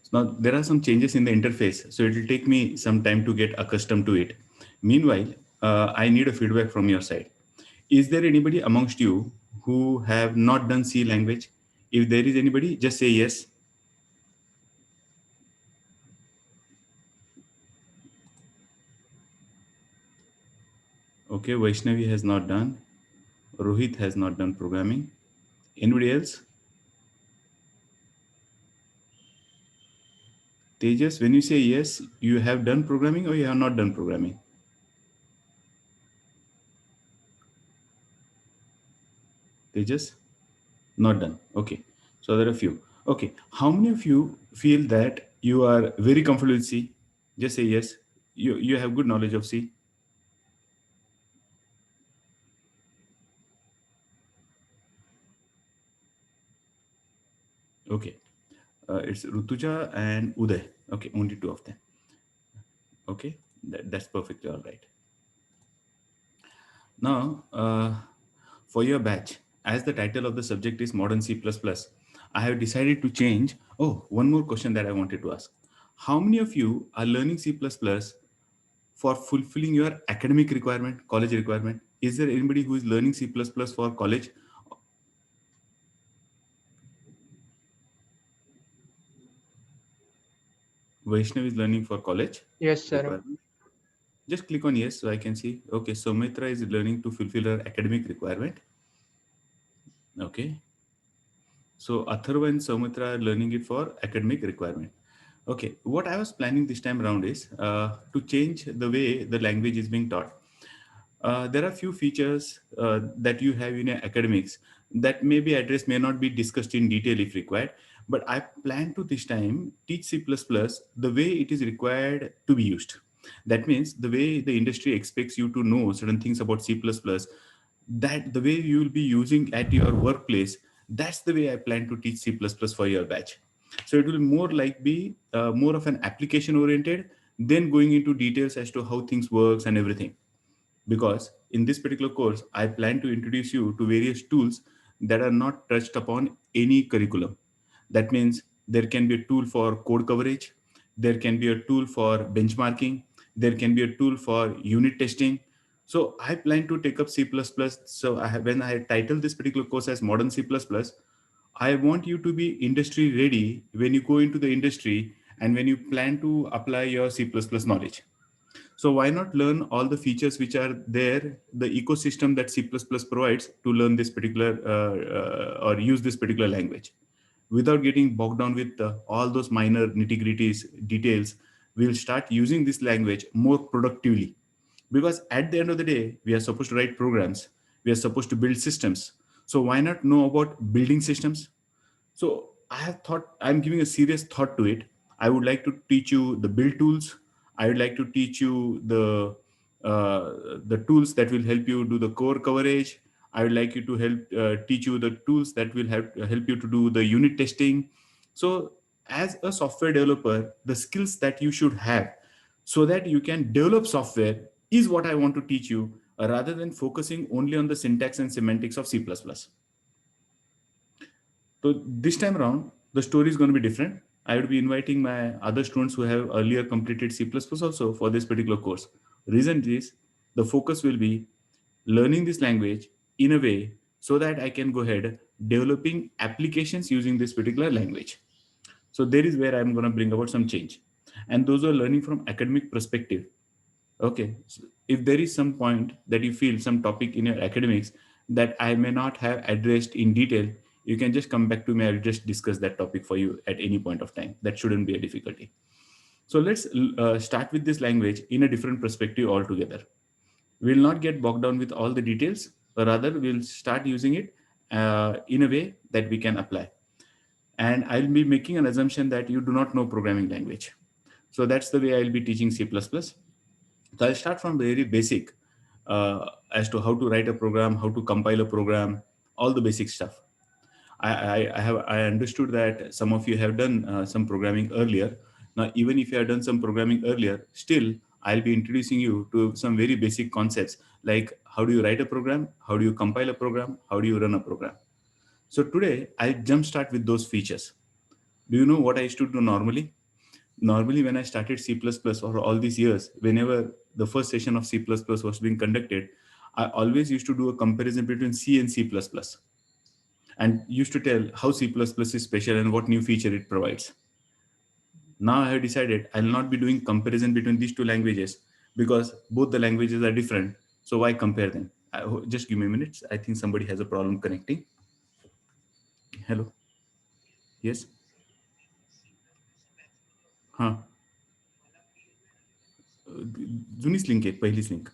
So now there are some changes in the interface, so it will take me some time to get accustomed to it. Meanwhile, I need a feedback from your side. Is there anybody amongst you who have not done C language? If there is anybody, just say yes. Okay, Vaishnavi has not done. Rohit has not done programming. Anybody else? Tejas, when you say yes, you have done programming or you have not done programming? Tejas, not done. Okay, so there are a few. Okay, how many of you feel that you are very comfortable with C? Just say yes. You have good knowledge of C. Okay, it's Rutuja and Uday. Okay, only two of them. Okay, that's perfectly all right. Now, for your batch, as the title of the subject is Modern C++, I have decided to change. Oh, one more question that I wanted to ask. How many of you are learning C++ for fulfilling your academic requirement, college requirement? Is there anybody who is learning C++ for college? Vaishnav is learning for college Yes, sir. requirement. Just click on yes so I can see. Okay, so Mitra is learning to fulfill her academic requirement. Okay. So Atharva and Saumitra are learning it for academic requirement. Okay, what I was planning this time around is to change the way the language is being taught. There are few features that you have in your academics that may be addressed, may not be discussed in detail if required. But I plan to this time teach C++ the way it is required to be used. That means the way the industry expects you to know certain things about C++, that the way you will be using at your workplace, that's the way I plan to teach C++ for your batch. So it will more like be more of an application oriented, then going into details as to how things works and everything. Because in this particular course, I plan to introduce you to various tools that are not touched upon any curriculum. That means there can be a tool for code coverage, there can be a tool for benchmarking, there can be a tool for unit testing. So I plan to take up C++. So when I title this particular course as Modern C++, I want you to be industry ready when you go into the industry and when you plan to apply your C++ knowledge. So why not learn all the features which are there, the ecosystem that C++ provides to learn this particular or use this particular language without getting bogged down with all those minor nitty-gritties, details. We'll start using this language more productively because at the end of the day, we are supposed to write programs. We are supposed to build systems. So why not know about building systems? So I have thought, I'm giving a serious thought to it. I would like to teach you the build tools. I would like to teach you the tools that will help you do the core coverage. I would like you to help teach you the tools that will help you to do the unit testing. So as a software developer, the skills that you should have so that you can develop software is what I want to teach you, rather than focusing only on the syntax and semantics of C++. So this time around, the story is going to be different. I would be inviting my other students who have earlier completed C++ also for this particular course. Reason is the focus will be learning this language in a way so that I can go ahead developing applications using this particular language. So there is where I'm going to bring about some change. And those who are learning from academic perspective, okay, so if there is some point that you feel some topic in your academics that I may not have addressed in detail, you can just come back to me. I'll just discuss that topic for you at any point of time. That shouldn't be a difficulty. So let's start with this language in a different perspective altogether. We'll not get bogged down with all the details, but rather we'll start using it in a way that we can apply. And I'll be making an assumption that you do not know programming language. So that's the way I'll be teaching C++. So I'll start from very basic as to how to write a program, how to compile a program, all the basic stuff. I understood that some of you have done some programming earlier. Now, even if you have done some programming earlier, still I'll be introducing you to some very basic concepts like how do you write a program, how do you compile a program, how do you run a program. So today I'll jump start with those features. Do you know what I used to do normally? Normally, when I started C++ for all these years, whenever the first session of C++ was being conducted, I always used to do a comparison between C and C++ and used to tell how C++ is special and what new feature it provides. Now I have decided I'll not be doing comparison between these two languages because both the languages are different. So why compare them? Just give me a minute. I think somebody has a problem connecting. Hello. Yes. हां. जुनीच link आहे, पहिलीच link.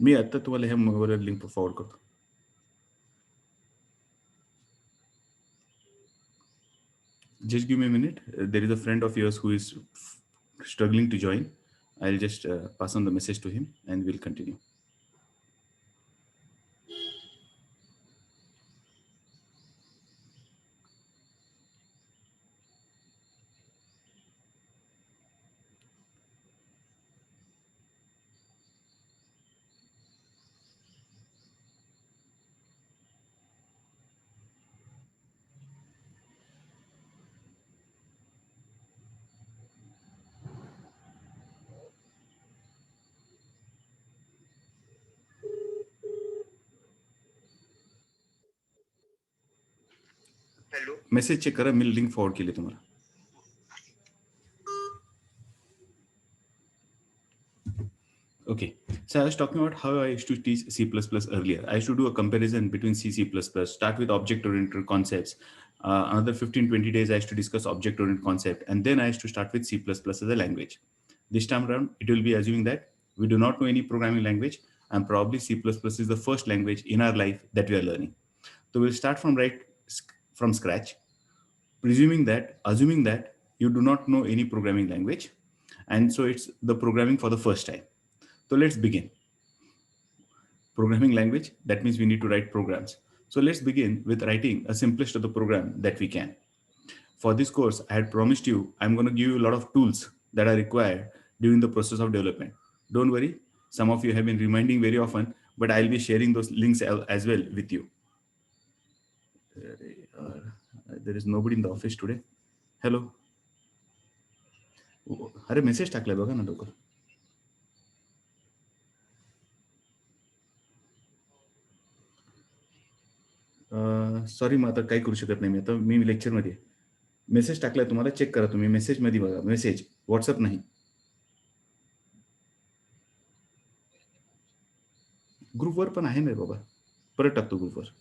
मी आता तुम्हाला ह्या मोबाईलवर link forward करतो. Just give me a minute. There is a friend of yours who is struggling to join. I'll just pass on the message to him and we'll continue. Hello. Message check करा, मी link forward केली तुम्हाला. Okay, so I was talking about how I used to teach C++ earlier. I used to do a comparison between C, C++, start with object-oriented concepts. Another 15-20 days, I used to discuss object-oriented concept. And then I used to start with C++ as a language. This time around, it will be assuming that we do not know any programming language, and probably C++ is the first language in our life that we are learning. So we'll start from scratch, assuming that you do not know any programming language. And so it's the programming for the first time. So let's begin. Programming language, that means we need to write programs. So let's begin with writing a simplest of the program that we can. For this course, I had promised you, I'm going to give you a lot of tools that are required during the process of development. Don't worry, some of you have been reminding very often, but I'll be sharing those links as well with you. There is nobody in the office today. Hello. अरे message टाकलाय बघा ना लवकर. Sorry, मग आता काही करू शकत नाही मी. आता मी लेक्चरमध्ये मेसेज टाकलाय तुम्हाला, चेक करा तुम्ही. मेसेजमध्ये बघा, मेसेज, व्हॉट्सअप नाही. ग्रुपवर पण आहे ना बाबा, परत टाकतो ग्रुपवर.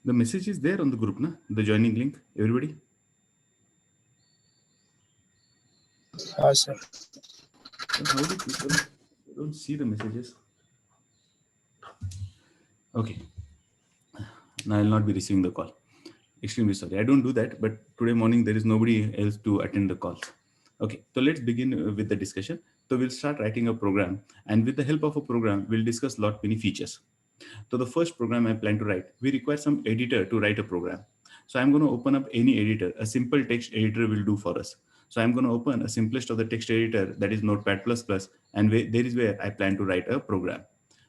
The message is there on the group, na? The joining link, everybody. Sir. How do people don't see the messages? Okay. Now I'll not be receiving the call. Extremely sorry. I don't do that, but today morning there is nobody else to attend the calls. Okay, so let's begin with the discussion. So we'll start writing a program, and with the help of a program, we'll discuss lot many features. So the first program I plan to write, we require some editor to write a program. So I'm going to open up any editor. A simple text editor will do for us. So I'm going to open a simplest of the text editor, that is Notepad++, and there is where I plan to write a program.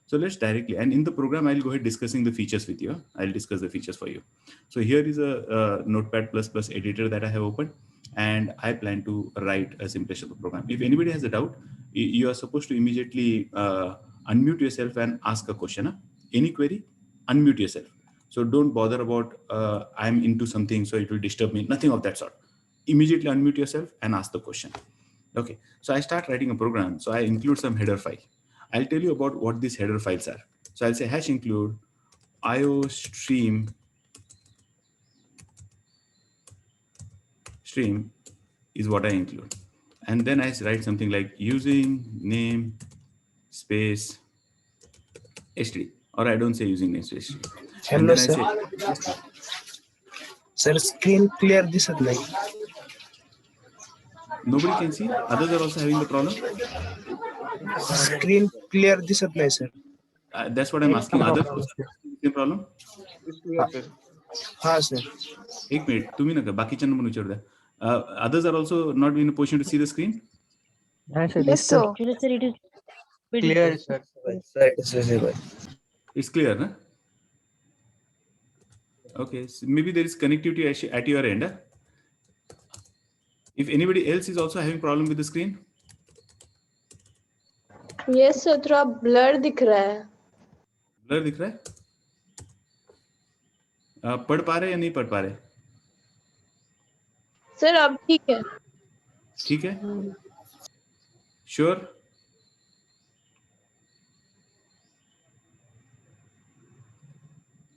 So let's directly, and in the program, I'll go ahead discussing the features with you. I'll discuss the features for you. So here is a Notepad++ editor that I have opened, and I plan to write a simplest of the program. If anybody has a doubt, you are supposed to immediately unmute yourself and ask a question. Huh? Any query, unmute yourself. So don't bother about I'm into something, so it will disturb me. Nothing of that sort. Immediately unmute yourself and ask the question. Okay, so I start writing a program. So I include some header file. I'll tell you about what these header files are. So I'll say hash include iostream stream is what I include. And then I write something like using name space std, or I don't say using name space std. Hello, sir. Sir, screen clear दिसत नाही. Nobody can see. Others are also having the problem. Screen clear दिसत नाही sir. That's what I'm asking. Others also having the same problem. हा sir. एक minute तुम्ही नका बाकीच्यांना पण विचारू द्या. Others are also not in a position to see the screen. Yes, sir. Yes, sir. Yes, sir. It is clear, sir. Sir, it is visible. It's clear, na? Okay. So maybe there is connectivity at your end. Huh? If anybody else is also having problem with the screen. Yes, sir. थोड़ा blur दिख रहा है. Blur दिख रहा है. पढ़ पा रहे या नहीं पढ़ पा रहे? सर अब ठीक है. ठीक है. Sure.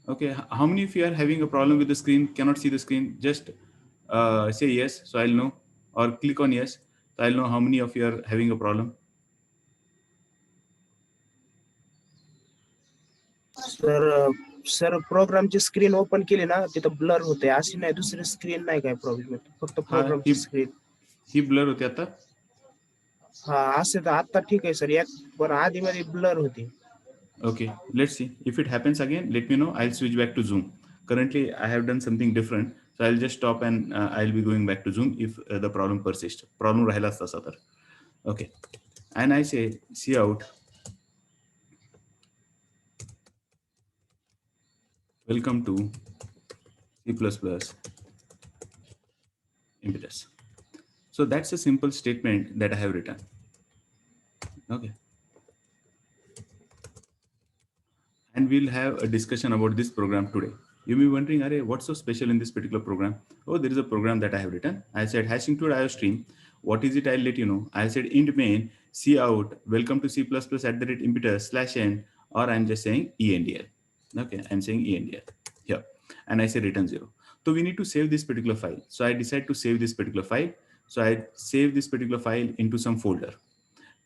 Okay. How many of you are having a problem with the screen? Cannot see the screen? Just say yes, so I'll know, or click on yes, so I'll know how many of you are having a problem. Sir प्रोग्रामची screen open केली ना तिथं blur होते. अशी नाही दुसरी screen नाही काय प्रॉब्लेम येतो. फक्त प्रोग्रामची स्क्रीन ही ब्लर होते आता. हा असे तर आता ठीक आहे सर. एक पण आधी मध्ये ब्लर होती. Okay, let's see. If it happens again, let me know. I'll switch back to Zoom. Currently, I have done something different. So I'll just stop and I'll be going back to Zoom if the problem persists. Problem rahilas tasa tar. Okay. And I say, see out. Welcome to C++ Impetus. So that's a simple statement that I have written. Okay. And we'll have a discussion about this program today. You may be wondering, Are, what's so special in this particular program? Oh, there is a program that I have written. I said hash include IOStream. What is it? I'll let you know. I said int main cout welcome to C++ @impetus/n, or I'm just saying endl. Okay, I'm saying endl here. And I say return 0. So we need to save this particular file. So I decide to save this particular file. So I save this particular file into some folder.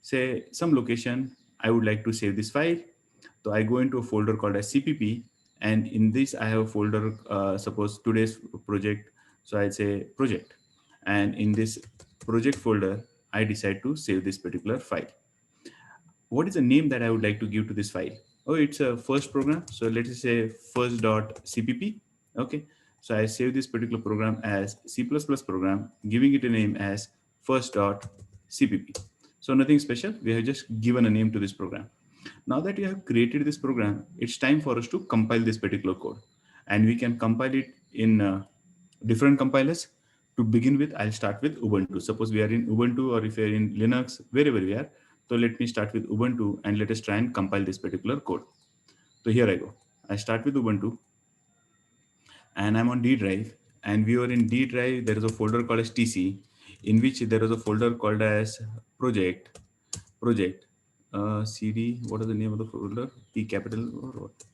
Say some location, I would like to save this file. So I go into a folder called as CPP, and in this I have a folder, suppose today's project. So I say project, and in this project folder, I decide to save this particular file. What is the name that I would like to give to this file? Oh, it's a first program. So let's say first.cpp. Okay. So I save this particular program as C++ program, giving it a name as first.cpp. So nothing special. We have just given a name to this program. Now that you have created this program, it's time for us to compile this particular code. And we can compile it in different compilers. To begin with, I'll start with Ubuntu. Suppose we are in Ubuntu, or if you're in Linux, wherever we are. So let me start with Ubuntu and let us try and compile this particular code. So here I go. I start with Ubuntu and I'm on D drive, and we are in D drive. There is a folder called as TC, in which there is a folder called as project, CD. What is the name of the folder? P capital or what?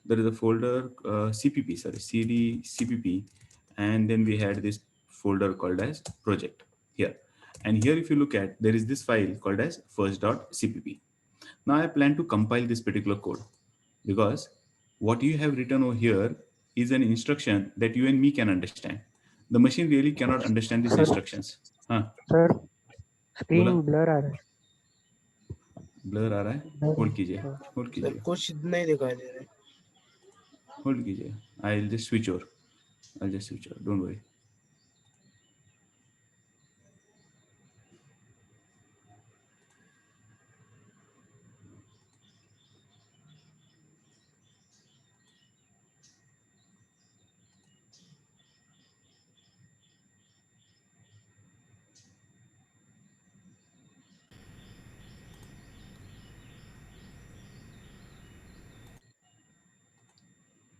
There is a folder CPP, sorry, CD CPP, and then we had this folder called as project here. And here, if you look at, there is this file called as first.cpp. Now I plan to compile this particular code, because what you have written over here is an instruction that you and me can understand. The machine really cannot understand these instructions. Sir, screen blur आ रहा है. Blur आ रहा है. Hold कीजिए, hold कीजिए, कुछ नहीं दिखाई दे रहा है. होल्ड कीजिए. I'll just switch over. Don't worry.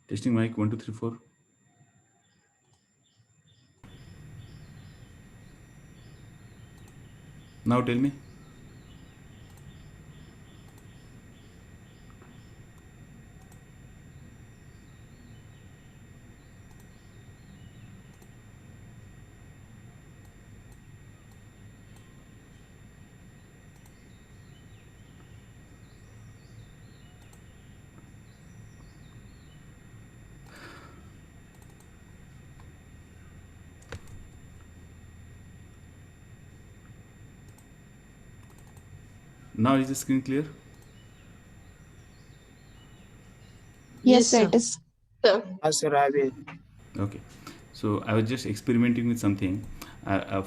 Testing mic 1 2 3 4. Now tell me. Now is the screen clear? Yes, sir, it is. Sir. हा सर आवे Okay, so I was just experimenting with something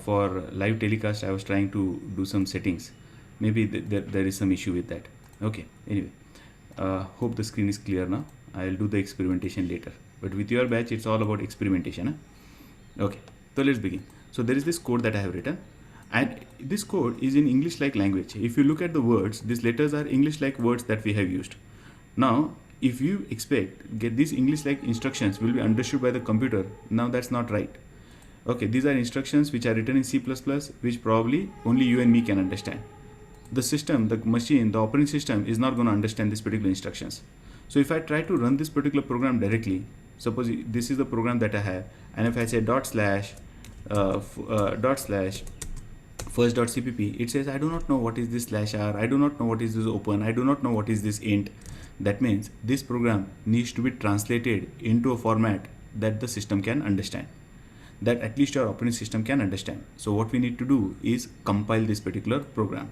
for live telecast. I was trying to do some settings. Maybe there is some issue with that. Okay, anyway, hope the screen is clear now. I'll do the experimentation later. But with your batch, it's all about experimentation. Huh? Okay, so let's begin. So there is this code that I have written, and this code is in English-like language. If you look at the words, these letters are English-like words that we have used. Now, if you expect get these English-like instructions will be understood by the computer, now that's not right. Okay, these are instructions which are written in C++, which probably only you and me can understand. The system, the machine, the operating system is not going to understand these particular instructions. So if I try to run this particular program directly, suppose this is the program that I have, and if I say first.cpp, it says I do not know what is this /r, I do not know what is this open, I do not know what is this int. That means this program needs to be translated into a format that the system can understand, that at least your operating system can understand. So what we need to do is compile this particular program.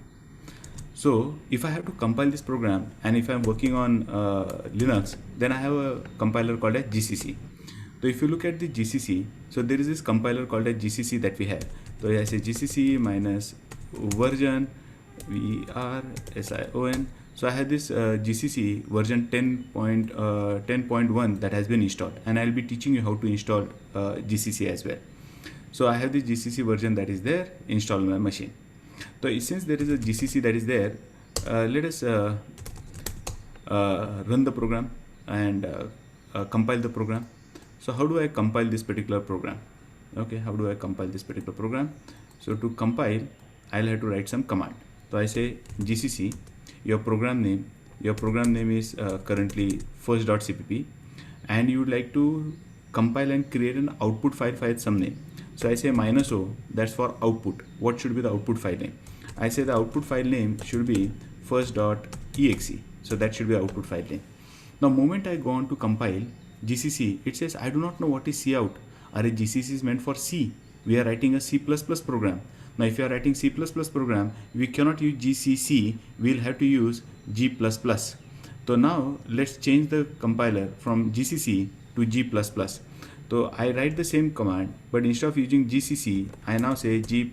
So if I have to compile this program, and if I'm working on Linux, then I have a compiler called as GCC. So if you look at the GCC, so there is this compiler called as GCC that we have. So I say GCC minus version version. So I have this GCC version 10.1 that has been installed, and I'll be teaching you how to install GCC as well. So I have this GCC version that is there installed on my machine. So since there is a GCC that is there, let us run the program and compile the program. So how do I compile this particular program? Okay, how do I compile this particular program? So to compile, I'll have to write some command. So I say GCC, your program name is currently first.cpp, and you would like to compile and create an output file for some name. So I say -o, that's for output. What should be the output file name? I say the output file name should be first.exe. So that should be the output file name. Now moment I go on to compile GCC, it says I do not know what is cout. GCC is meant for C. We are writing a C++ program. Now if you are writing C++ program, we cannot use GCC, we'll have to use G++. So now let's change the compiler from GCC to G++. So I write the same command, but instead of using GCC, I now say G++.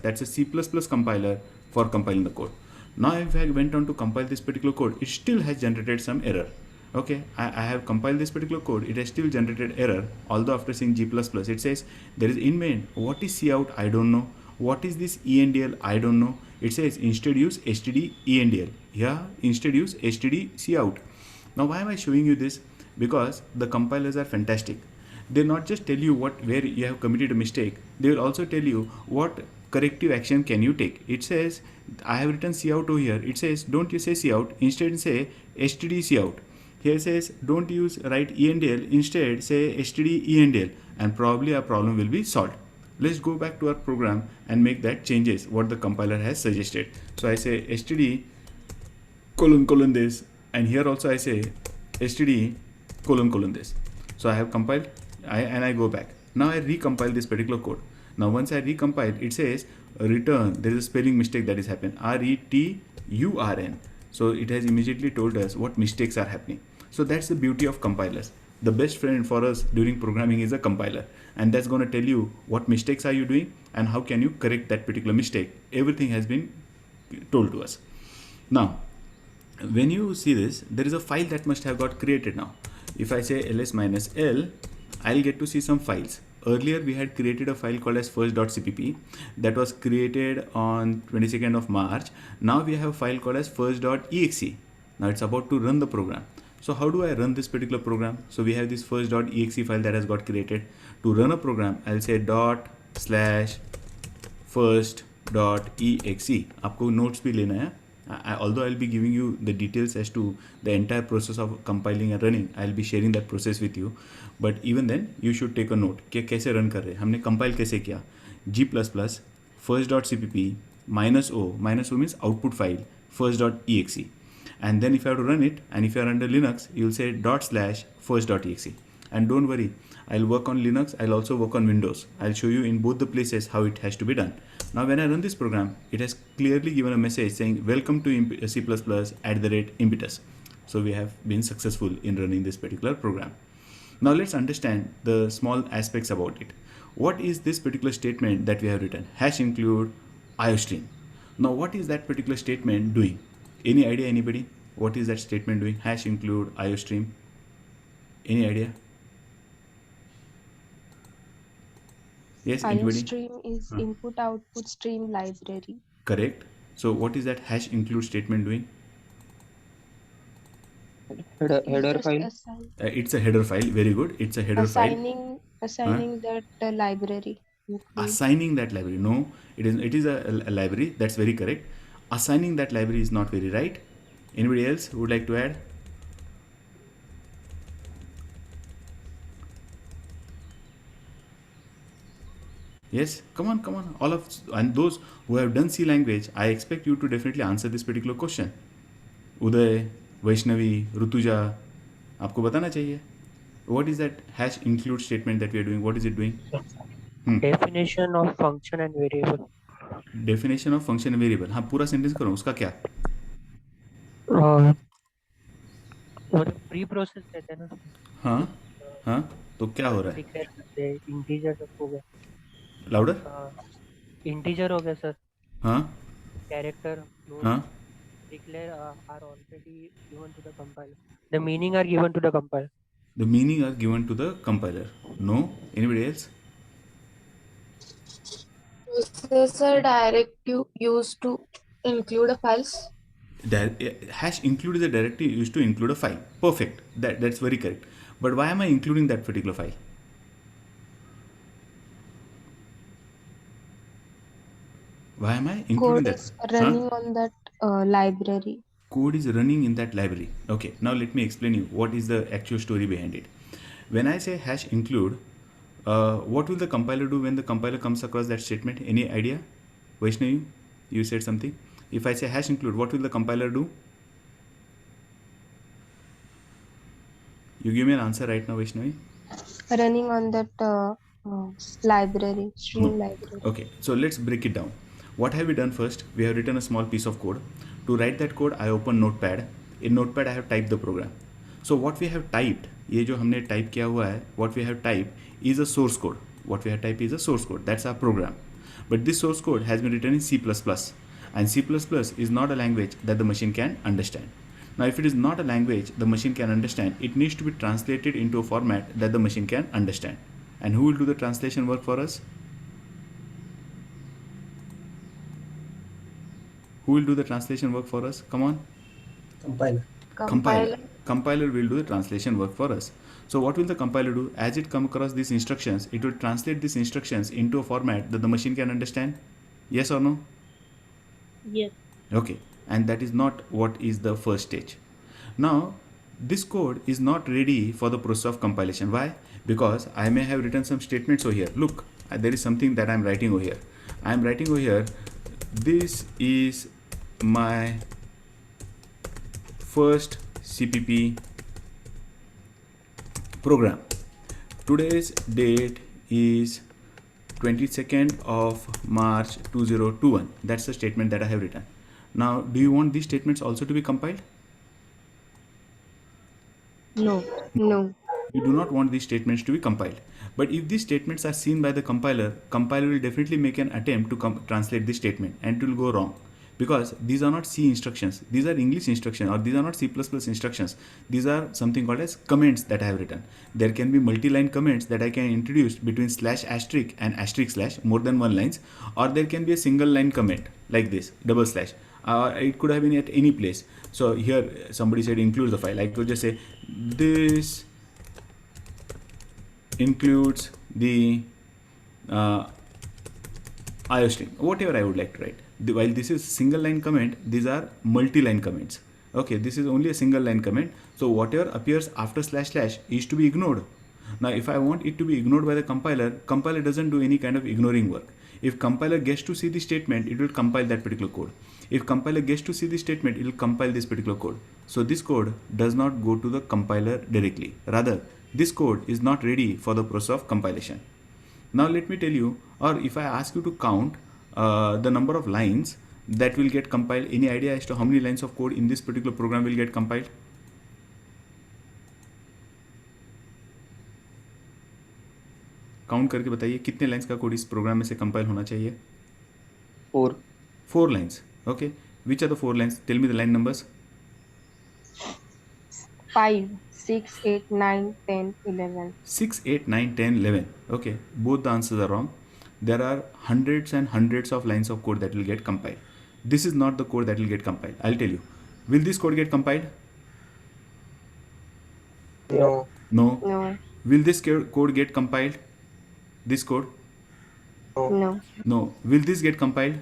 That's a C++ compiler for compiling the code. Now if I went on to compile this particular code, it still has generated some error. Okay, I have compiled this particular code, it has still generated error, although after saying G++, it says there is in main, what is cout, I don't know. What is this ENDL? I don't know. It says instead use std ENDL. Yeah, instead use std cout. Now why am I showing you this? Because the compilers are fantastic. They not just tell you where you have committed a mistake, they will also tell you what corrective action can you take. It says I have written cout over here. It says don't you say cout, instead say std cout. Here says don't write ENDL, instead say std ENDL, and probably our problem will be solved. Let's go back to our program and make that changes what the compiler has suggested. So I say std : this, and here also I say std : this. So I have compiled and I go back. Now I recompile this particular code. Now once I recompile, it says return, there is a spelling mistake that is happened, RETURN. So it has immediately told us what mistakes are happening. So that's the beauty of compilers. The best friend for us during programming is a compiler, and that's going to tell you what mistakes are you doing and how can you correct that particular mistake. Everything has been told to us. Now when you see this, there is a file that must have got created. Now if I say ls-l, I'll get to see some files. Earlier we had created a file called as first.cpp that was created on 22nd of March. Now we have a file called as first.exe. Now it's about to run the program. So how do I run this particular program? So we have this first.exe file that has got created. To run a program, I'll say ./first.exe. आपको notes भी लेना है. Although I'll be giving you the details as to the entire process of compiling and running, I'll be sharing that process with you. But even then, you should take a note कि कैसे run कर रहे हैं, हमने compile कैसे किया. G++ first.cpp -o means output file first.exe. And then if you have to run it, and if you are under Linux, you'll say ./first.exe. And don't worry, I'll work on Linux, I'll also work on Windows. I'll show you in both the places how it has to be done. Now when I run this program, it has clearly given a message saying welcome to C++ @impetus. So we have been successful in running this particular program. Now let's understand the small aspects about it. What is this particular statement that we have written? #include iostream. Now what is that particular statement doing? Any idea, anybody? What is that statement doing? #include iostream. Any idea? Yes, anybody? iostream is Huh. input output stream library. Correct. So what is that #include statement doing? Header Just file. It's a header file. Very good. It's a header file. assigning that library. include. Assigning that library. No, it is a library. That's very correct. Assigning that library is not very right. Anybody else who would like to add? Yes, come on. All of and those who have done C language, I expect you to definitely answer this particular question. Uday, Vaishnavi, Rutuja, आपको बताना चाहिए. What is that #include statement that we are doing? What is it doing? Definition of function and variable. Definition of function and variable. हाँ, पूरा sentence करो. उसका क्या? वो pre process कहते हैं ना. हाँ, तो क्या हो रहा है? डिक्लेयर करते हैं इंटीजर हो गया. लाउडर? इंटीजर हो गया सर. हाँ, कैरेक्टर हाँ. declare are already given to the compiler. The meaning are given to the compiler. The meaning are given to the compiler. No? Anybody else? Is a directive used to include a files? #include is a directive used to include a file. Perfect. That's very correct. But why am I including that particular file? Why am I including Code that? is running on that library. Code is running in that library. Okay, now let me explain you what is the actual story behind it. When I say #include, what will the compiler do when the compiler comes across that statement? Any idea? Vaishnavi, you said something. If I say #include, what will the compiler do? You give me an answer right now, Vaishnavi. Running on that library, stream library. Okay, so let's break it down. What have we done first? We have written a small piece of code. To write that code, I open Notepad. In Notepad, I have typed the program. So what we have typed, ये जो हमने type किया हुआ है, what we have typed is a source code. What we have typed is a source code. That's our program. But this source code has been written in C++. And C++ is not a language that the machine can understand. Now, if it is not a language the machine can understand, it needs to be translated into a format that the machine can understand. And who will do the translation work for us? Who will do the translation work for us? Come on. Compiler. Compiler will do the translation work for us. So what will the compiler do? As it comes across these instructions, it will translate these instructions into a format that the machine can understand. Yes or no? Yes. Okay. And that is not what is the first stage. Now, this code is not ready for the process of compilation. Why? Because I may have written some statements over here. Look, there is something that I am writing over here. I am writing over here, this is my first CPP program. Today's date is 22nd of March 2021. That's the statement that I have written. Now, do you want these statements also to be compiled? No. You do not want these statements to be compiled. But if these statements are seen by the compiler will definitely make an attempt to translate this statement, and it will go wrong. Because these are not C instructions, these are English instructions, or these are not C++ instructions. These are something called as comments that I have written. There can be multi-line comments that I can introduce between /* and */ more than one lines, or there can be a single line comment like this, // it could have been at any place. So here somebody said includes the file. I could just say this includes the iostream, whatever I would like to write. While this is single line comment, these are multi-line comments. Okay, this is only a single line comment. So whatever appears after // is to be ignored. Now, if I want it to be ignored by the compiler doesn't do any kind of ignoring work. If compiler gets to see the statement, it will compile that particular code. If compiler gets to see the statement, it will compile this particular code. So this code does not go to the compiler directly. Rather, this code is not ready for the process of compilation. Now let me tell you, or if I ask you to count the number of lines that will get compiled, any idea as to how many lines of code in this particular program will get compiled? Count करके बताइए कितने lines का code इस programme में से compile होना चाहिए? 4 lines. Okay, which are the 4 lines? Tell me the line numbers. 5, 6, 8, 9, 10, 11. 6, 8, 9, 10, 11. Okay, both the answers are wrong. There are hundreds and hundreds of lines of code that will get compiled. This is not the code that will get compiled. I'll tell you. Will this code get compiled? No. No. No, Will this code get compiled? This code? no, No. Will this get compiled?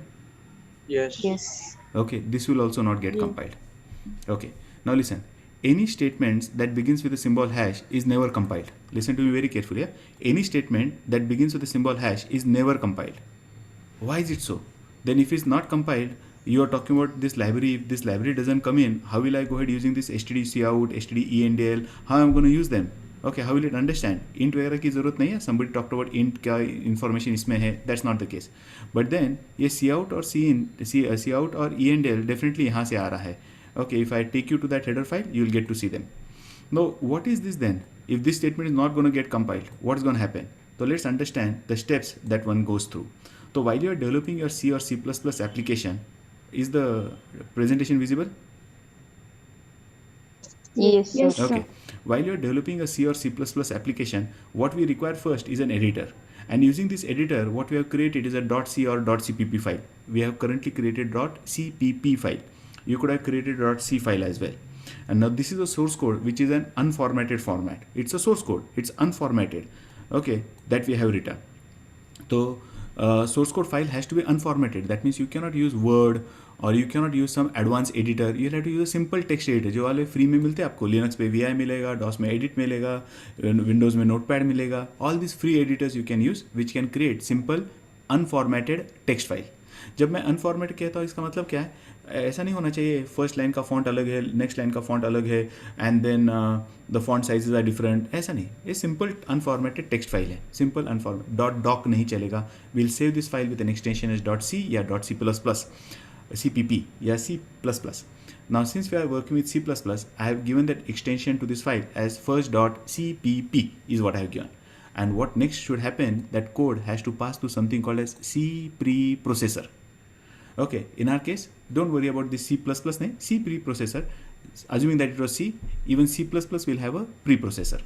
yes, Okay, this will also not get Yeah. compiled. Okay, now listen. Any statements that begins with the symbol hash is never compiled. Listen to me very carefully. Yeah? Any statement that begins with the symbol hash is never compiled. Why is it so? Then if it's not compiled, you are talking about this library. If this library doesn't come in, how will I go ahead using this std_cout, std_endl? How I'm going to use them? Okay, how will it understand? Int वगैरह की ज़रूरत नहीं है. Somebody talked about int क्या information इसमें है. That's not the case. But then ये cout और cout और endl definitely यहाँ से आ रहा है. Okay, if I take you to that header file, you will get to see them. Now, what is this then? If this statement is not going to get compiled, what's going to happen? So let's understand the steps that one goes through. So while you are developing your C or C++ application, is the presentation visible? yes, Yes, sir. Okay. While you are developing a C or C++ application, what we require first is an editor. And using this editor, what we have created is a .c or .cpp file. We have currently created .cpp file. You could have created .c file as well. And now this is a source code which is an unformatted format. It's a source code. It's unformatted. Okay, that we have written. So source code file has to be unformatted. That means you cannot use Word or you cannot use some advanced editor. You have to use a simple text editor. जो वाले free में मिलते हैं आपको. Linux पे VI मिलेगा, DOS में Edit मिलेगा, Windows में Notepad मिलेगा. All these free editors you can use which can create simple unformatted text file. जब मैं unformatted कहता हूँ इसका मतलब क्या है? ऐसा नहीं होना चाहिए फर्स्ट लाइन का फॉन्ट अलग है, नेक्स्ट लाइन का फॉन्ट अलग है and then the font sizes are different. ऐसा नहीं, ये सिंपल अनफॉर्मेटेड टेक्स्ट फाइल है. सिंपल अनफॉर्मेट .doc नहीं चलेगा. Will save this file with an extension as .c या .c++, cpp या C++. Now since we are working with C++, I have given that extension to this file as first.cpp is what I have given. And what next should happen, that code has to pass to something called as C preprocessor. Okay, in our case, don't worry about this C++ name, C preprocessor. Assuming that it was C, even C++ will have a preprocessor.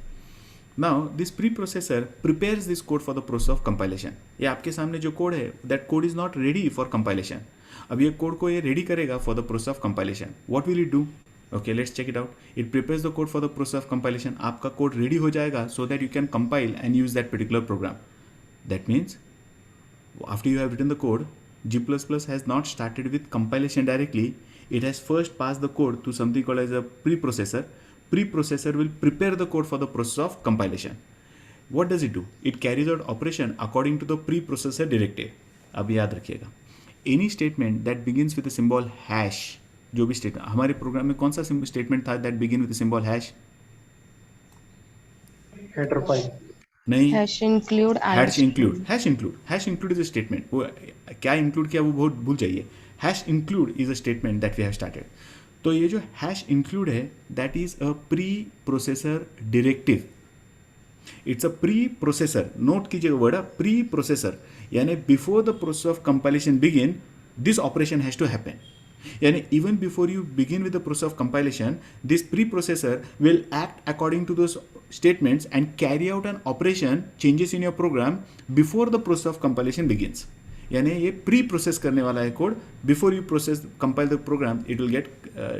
Now, this preprocessor prepares this code for the process of compilation. ये आपके सामने जो code है, that code is not ready for compilation. अब ये code को ये ready करेगा for the process of compilation. What will it do? Okay, let's check it out. It prepares the code for the process of compilation. आपका code ready हो जाएगा so that you can compile and use that particular program. That means, after you have written the code, G++ has not started with compilation directly. It has first passed the code to something called as a preprocessor. Preprocessor will prepare the code for the process of compilation. What does it do? It carries out operation according to the preprocessor directive. अब याद रखिएगा. Any statement that begins with the symbol hash, जो भी statement, हमारे programme में कौन सा statement था that begin with the symbol hash? header file. नहीं. Hash include hash include is a statement. वो क्या include किया वो बहुत भूल जाइए. Hash include is a statement that we have started. तो ये जो hash include है, that is a preprocessor directive. It's a preprocessor. Note कीजिएगा word preprocessor. यानी before the process of compilation begin, this operation has to happen. Yani even before you begin with the process of compilation, this preprocessor will act according to those statements and carry out an operation, changes in your program before the process of compilation begins. यानी ये pre-process करने वाला है code. Before you compile the program, it will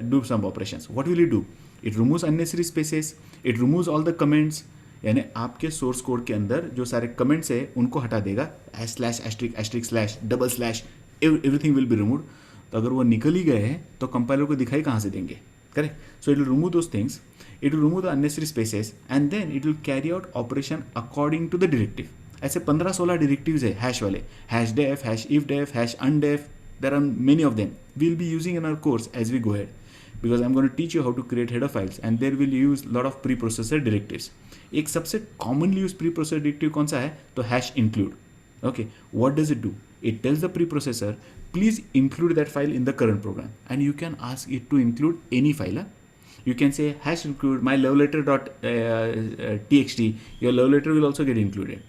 do some operations. What will it do? It removes unnecessary spaces. It removes all the comments. यानी आपके source code के अंदर जो सारे कमेंट्स है उनको हटा देगा. ***/ Double slash everything will be removed. तो अगर वो निकल ही गए हैं तो कंपाइलर को दिखाई कहाँ से देंगे? Correct. So it will remove those things, it will remove the unnecessary spaces and then it will carry out operation according to the directive. ऐसे 15-16 डायरेक्टिव्स है हैश वाले. #def, #ifdef, #undef. There are many of them. We will be using in our course as we go head. because I'm going to teach you how to create header files, and there will use lot of preprocessor directives. एक सबसे commonly used preprocessor directive कौन सा है? तो #include. Okay, what does it do? It tells the preprocessor, please include that file in the current program, and you can ask it to include any file. You can say #include my love letter.txt. Your love letter will also get included.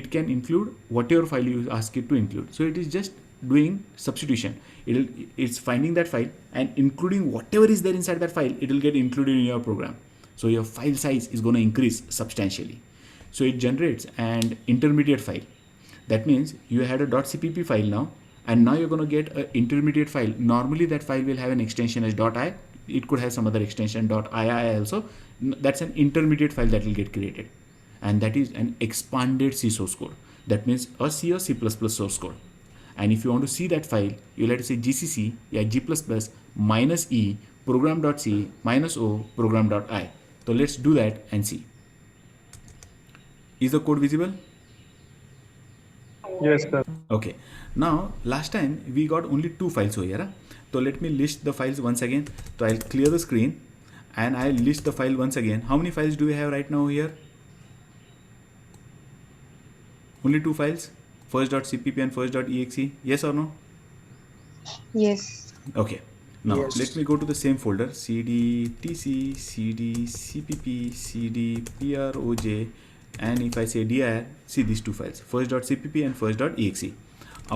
It can include whatever file you ask it to include. So it is just doing substitution. It's finding that file and including whatever is there inside that file. It will get included in your program. So your file size is going to increase substantially. So it generates an intermediate file. That means you had a .cpp file now, and now you're going to get an intermediate file. Normally that file will have an extension as .i. It could have some other extension .ii also. That's an intermediate file that will get created, and that is an expanded C source code. That means a C or C++ source code. And if you want to see that file, you'll have to say gcc -g++ -e program.c -o program.i. So let's do that and see. Is the code visible? Yes, sir. Okay. Now last time we got only 2 files over here. So let me list the files once again. So I'll clear the screen and I'll list the file once again. How many files do we have right now here? Only 2 files, first.cpp and first.exe. Yes or no? Yes. Okay. Now Yes. let me go to the same folder, cd tc cd cpp cd proj, and if I say dir, see these 2 files, first.cpp and first.exe,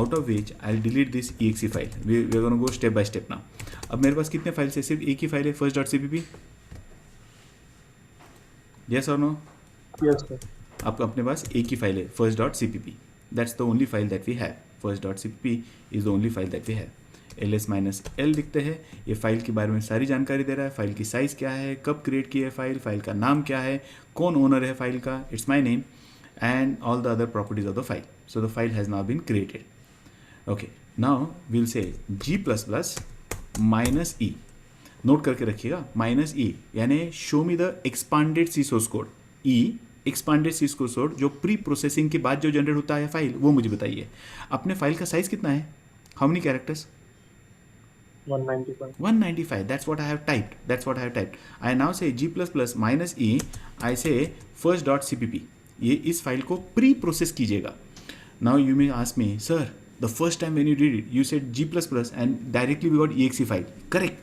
out of which I'll delete this exe file. We're going to go step by step now. अब मेरे पास कितने files है? सिर्फ एक ही file है, first.cpp. Yes or no? Yes, sir. आपका अपने पास एक ही फाइल है, first.cpp. That's the only file that we have. First.cpp is the only file that we have. ls-l लिखते हैं, ये फाइल के बारे में सारी जानकारी दे रहा है, फाइल की साइज़ क्या है, कब क्रिएट की है फाइल का नाम क्या है, कौन ओनर है फाइल का, it's my name, and all the other properties of the file. So the file has now been created. Okay, now will say g++ -e. Note करके रखिएगा, -e यानी show me the expanded C source code. e expanded C source code जो preprocessing के बाद जो generate होता है file, वो मुझे बताइए. अपने फाइल का साइज कितना है? How many characters? 195. 195. That's what I have typed. I now say g++ -e. I say first.cpp. ये इस फाइल को प्री प्रोसेस कीजिएगा. Now you may ask me, sir, the first time when you did it, you said g++ and directly we got exe file. Correct.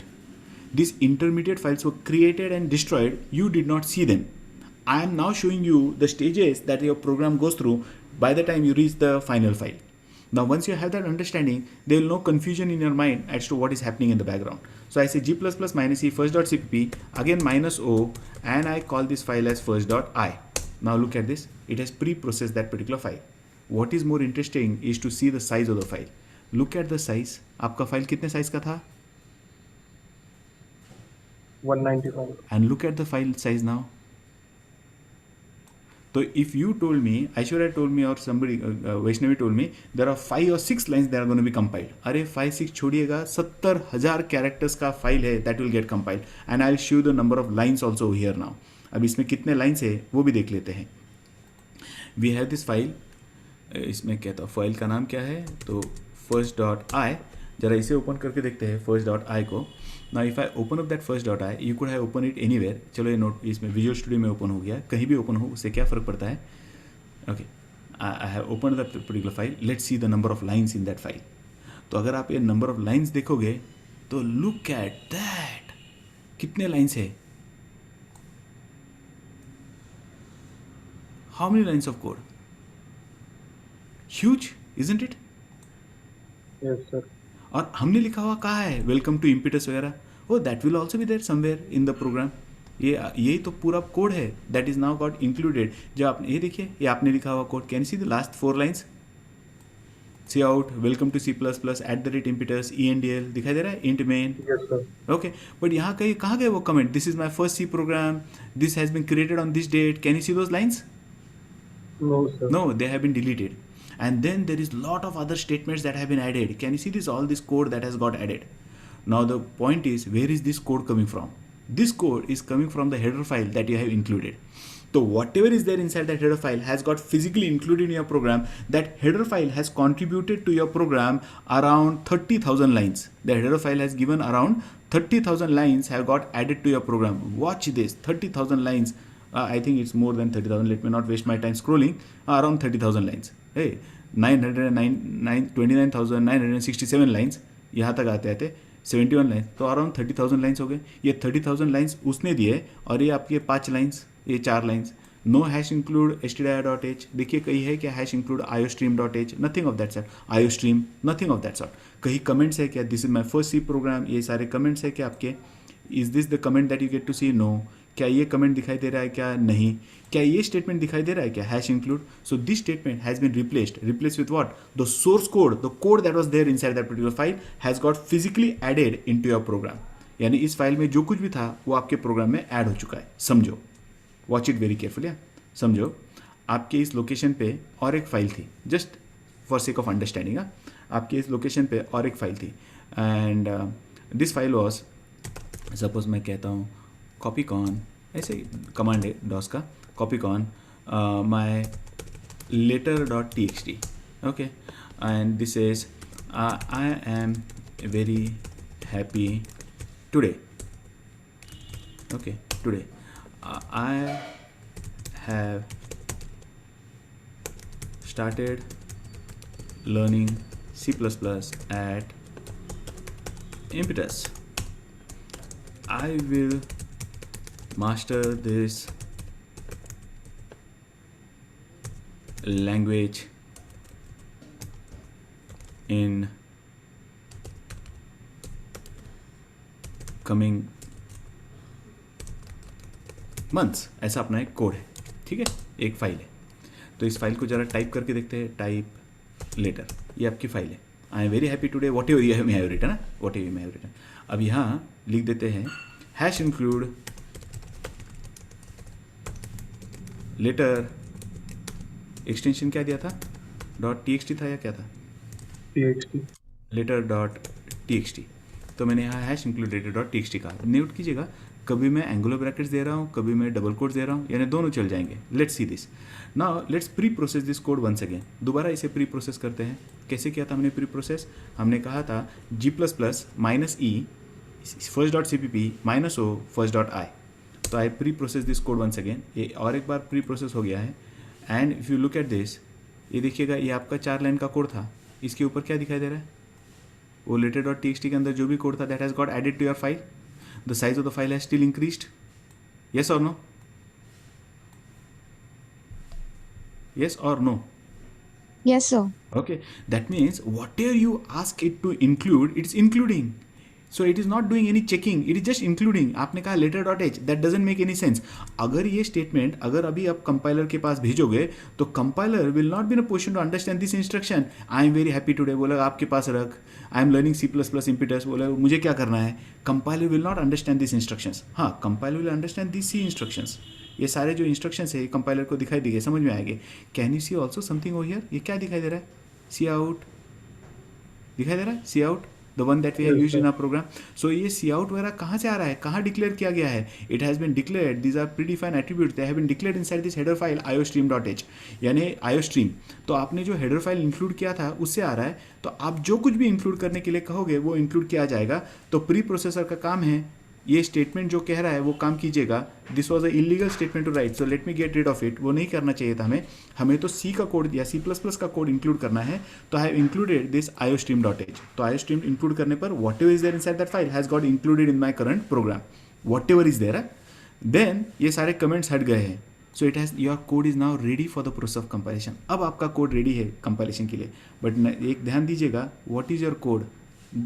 These intermediate files were created and destroyed. You did not see them. I am now showing you the stages that your program goes through by the time you reach the final file. Now, once you have that understanding, there will no confusion in your mind as to what is happening in the background. So I say g++ -e first.cpp, again -o, and I call this file as first.i. Now look at this. It has pre-processed that particular file. What is more interesting is to see the size of the file. Look at the size. आपका file कितने size का था? 195. And look at the file size now. So if you told me, Aishwarya told me, or somebody, Vaishnavi told me, there are 5 or 6 lines that are going to be compiled. अरे 5-6 छोड़िएगा, 70,000 characters का file है that will get compiled. And I'll show you the number of lines also here now. अब इसमें कितने lines है वो भी देख लेते हैं. We have this file. इसमें क्या था, फाइल का नाम क्या है? तो first.i. जरा इसे ओपन करके देखते हैं first.i को. Now if I open up that first.i, you could have opened it anywhere. चलो ये नोट इसमें विजुअल स्टूडियो में ओपन हो गया, कहीं भी ओपन हो उससे क्या फ़र्क पड़ता है. Okay, I have open the particular file. Let's see the number of lines in that file. तो अगर आप ये नंबर ऑफ लाइन्स देखोगे तो लुक एट दैट, कितने लाइन्स है? How many lines of code? Huge, isn't it? Yes, sir. और हमने लिखा हुआ कहाँ है? वेलकम टू इम्पिटस वगैरह. Oh that will also be there somewhere in the program. यही तो पूरा कोड है that is now got included. जो आपने ये देखिए, ये आपने लिखा हुआ code. Can see the last 4 lines? C out, welcome to C++, @impetus, ENDL दिखाई दे रहा है, int main. Yes, sir. Okay, but यहाँ कहाँ गए वो comment? This is my first C program, this has been created on this date. Can you see those lines? No, sir. No, they have been deleted. And then there is lot of other statements that have been added. Can you see this? All this code that has got added. Now the point is, where is this code coming from? This code is coming from the header file that you have included. तो whatever is there inside that header file has got physically included in your program. That header file has contributed to your program around 30,000 lines. The header file has given around 30,000 lines have got added to your program. Watch this, 30,000 lines. I think it's more than 30,000. Let me not waste my time scrolling. Around 30,000 lines. Hey, 29,967 lines, यहाँ तक आते आते 71 lines, तो around 30,000 lines हो गए. ये 30,000 lines उसने दिए और ये आपके 5 लाइन्स, ये 4 lines. No hash include stdio.h. देखिए कहीं है क्या hash include iostream.h? Nothing of that sort. iostream, nothing of that sort. कहीं कमेंट्स है क्या? This is my first C program. ये सारे कमेंट्स है क्या आपके? Is this the comment that you get to see? No. क्या ये कमेंट दिखाई दे रहा है क्या? नहीं. क्या ये स्टेटमेंट दिखाई दे रहा है क्या? Hash include. So this statement has been replaced with what? The source code, the code that was there inside that particular file has got physically added into your program. यानी इस फाइल में जो कुछ भी था वो आपके प्रोग्राम में ऐड हो चुका है. समझो, वॉच इट वेरी केयरफुली. समझो, आपके इस लोकेशन पे और एक फाइल थी, just for sake of understanding. आपके इस लोकेशन पे और एक फाइल थी and this file was, suppose मैं कहता हूँ copycon, ऐसे कमांड है डॉस का, copycon my letter.txt. okay, and this is I am very happy today. Okay, today I have started learning C++ at Impetus. I will master this language in coming months. ऐसा अपना एक code है, ठीक है, एक file है. तो इस फाइल को जरा टाइप करके देखते हैं. टाइप लेटर, ये आपकी फाइल है. I am very happy today whatever you have written, ना whatever you have written. अब यहाँ लिख देते हैं हैश इंक्लूड लेटर, एक्सटेंशन क्या दिया था? .txt था या क्या था? txt. letter.txt. तो मैंने यहाँ हैश इंक्लूड letter.txt कहा. नोट कीजिएगा, कभी मैं एंगुलर ब्रैकेट्स दे रहा हूँ, कभी मैं डबल कोट्स दे रहा हूँ, यानी दोनों चल जाएंगे. Let's see this now. Let's preprocess this code once again. दोबारा इसे प्री प्रोसेस करते हैं. कैसे किया था हमने प्री प्रोसेस? हमने कहा था G++ -e first.cpp -o first.i. तो I preprocess this code once again. ये और एक बार प्री प्रोसेस हो गया है. And if you look at this, ये देखिएगा, ये आपका 4 लाइन का कोड था. इसके ऊपर क्या दिखाई दे रहा है? वो letter.txt के अंदर जो भी कोड था that has got added to your file. The size of the file has still increased. Yes और नो? Yes or no? Yes, sir. Okay, that means whatever you ask it to include, it's including. So it is not doing any checking, it is just including. आपने कहा letter.h, that doesn't make any sense. अगर ये statement अगर अभी आप compiler के पास भेजोगे तो compiler will not be in a position to understand this instruction. I am very happy today बोला आपके पास रख. I am learning C++ impetus बोला मुझे क्या करना है. Compiler will not understand these instructions. हाँ, compiler will understand these C instructions. ये सारे जो इंस्ट्रक्शंस है कंपाइलर को दिखाई देंगे, समझ में आएंगे. Can you see also something over here? ये क्या दिखाई दे रहा है? सी आउट दिखाई दे रहा है. C out, the one that we have used in our program. So ये सी आउट वगैरह कहाँ से आ रहा है? कहाँ डिक्लेयर किया गया है? It has been declared. These are predefined attributes, they have been declared inside this header file iostream.h. यानी iostream. तो आपने जो हेडर फाइल इंक्लूड किया था उससे आ रहा है. तो आप जो कुछ भी इंक्लूड करने के लिए कहोगे वो इंक्लूड किया जाएगा. तो प्री प्रोसेसर का काम है ये स्टेटमेंट जो कह रहा है वो काम कीजिएगा. This was a illegal statement to write, so let me get rid of it. वो नहीं करना चाहिए था हमें तो सी का कोड या C++ का कोड इंक्लूड करना है. तो I have included this iostream.h. तो iostream इंक्लूड करने पर whatever is there inside that file has got included in my current program. Whatever is there, then ये सारे कमेंट्स हट गए हैं. So it has, your code is now ready for the process of compilation. अब आपका code ready है compilation के लिए. बट एक ध्यान दीजिएगा, what is your code?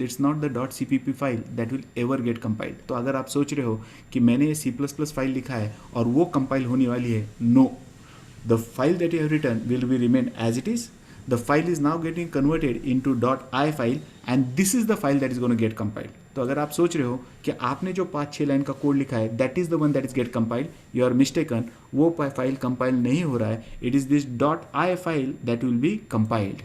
It's not the .cpp file that will ever get compiled. तो अगर आप सोच रहे हो कि मैंने C++ फाइल लिखा है और वो कंपाइल होने वाली है, no. The file that you have written will be remain as it is. The file is now getting converted into .i file and this is the file that is gonna get compiled. तो अगर आप सोच रहे हो कि आपने जो 5-6 line का कोड लिखा है that is the one that is get compiled, you are mistaken. वो फाइल कंपाइल नहीं हो रहा है. It is this .i file that will be compiled.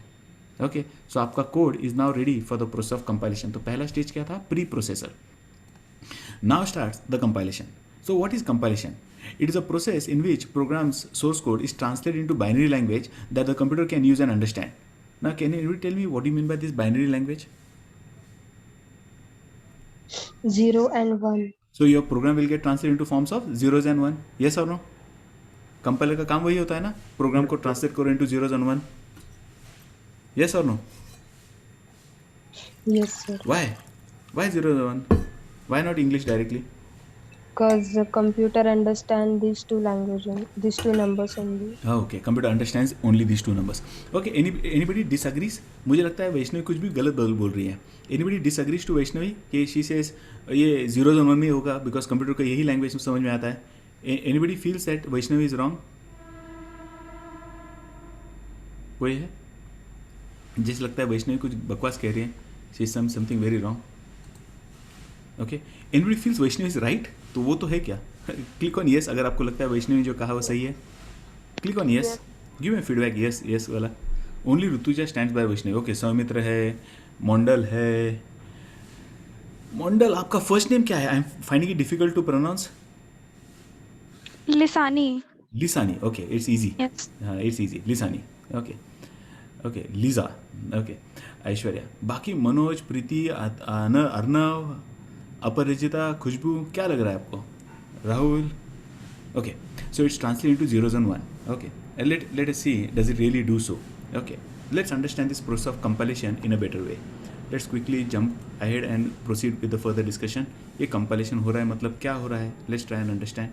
Okay, so आपका code is now ready for the process of compilation. तो पहला stage क्या था? Preprocessor. Now starts the compilation. So what is compilation? It is a process in which programs source code is translated into binary language that the computer can use and understand. Now, can you tell me what do you mean by this binary language? 0 and 1. So your program will get translated into forms of zeros and one. Yes or no? Compiler का काम वही होता है ना, programme को translate करो into zeros and one. Yes or no? Yes, sir. Why? Why zeros and one? Why not English directly? Because the computer understand these two languages, these two numbers only. Okay, computer understands only these two numbers. Okay, anybody disagrees? मुझे लगता है वैष्णवी कुछ भी गलत बोल रही है. Anybody disagrees to Vaishnavi कि she says ये zeros and one में होगा because computer को यही language समझ में आता है. Anybody feels that Vaishnavi is wrong? कोई है? जिस लगता है वैष्णवी कुछ बकवास कह रही है. She is something very wrong. Okay, anybody feels Vaishnavi is right? तो वो तो है क्या? क्लिक ऑन यस अगर आपको लगता है वैष्णवी जो कहा वो सही है. Click on yes. Give me feedback yes yes वाला. Only Rituja stands by Vaishnavi. Okay, Soumitra है, मोंडल है. मोंडल, आपका फर्स्ट नेम क्या है? I am finding it difficult to pronounce. Lisani. Lisani. Okay, it's easy. Yes. हाँ, it's easy. Lisani. Okay okay. Liza. Okay. Aishwarya. बाकी मनोज, प्रीति, अर्नव, अपरिचिता, खुशबू, क्या लग रहा है आपको? Rahul. Okay, so it's translated into zeros and one. Okay, and let us see, does it really do so? Okay, let's understand this process of compilation in a better way. Let's quickly jump ahead and proceed with the further discussion. ये compilation हो रहा है मतलब क्या हो रहा है? Let's try and understand.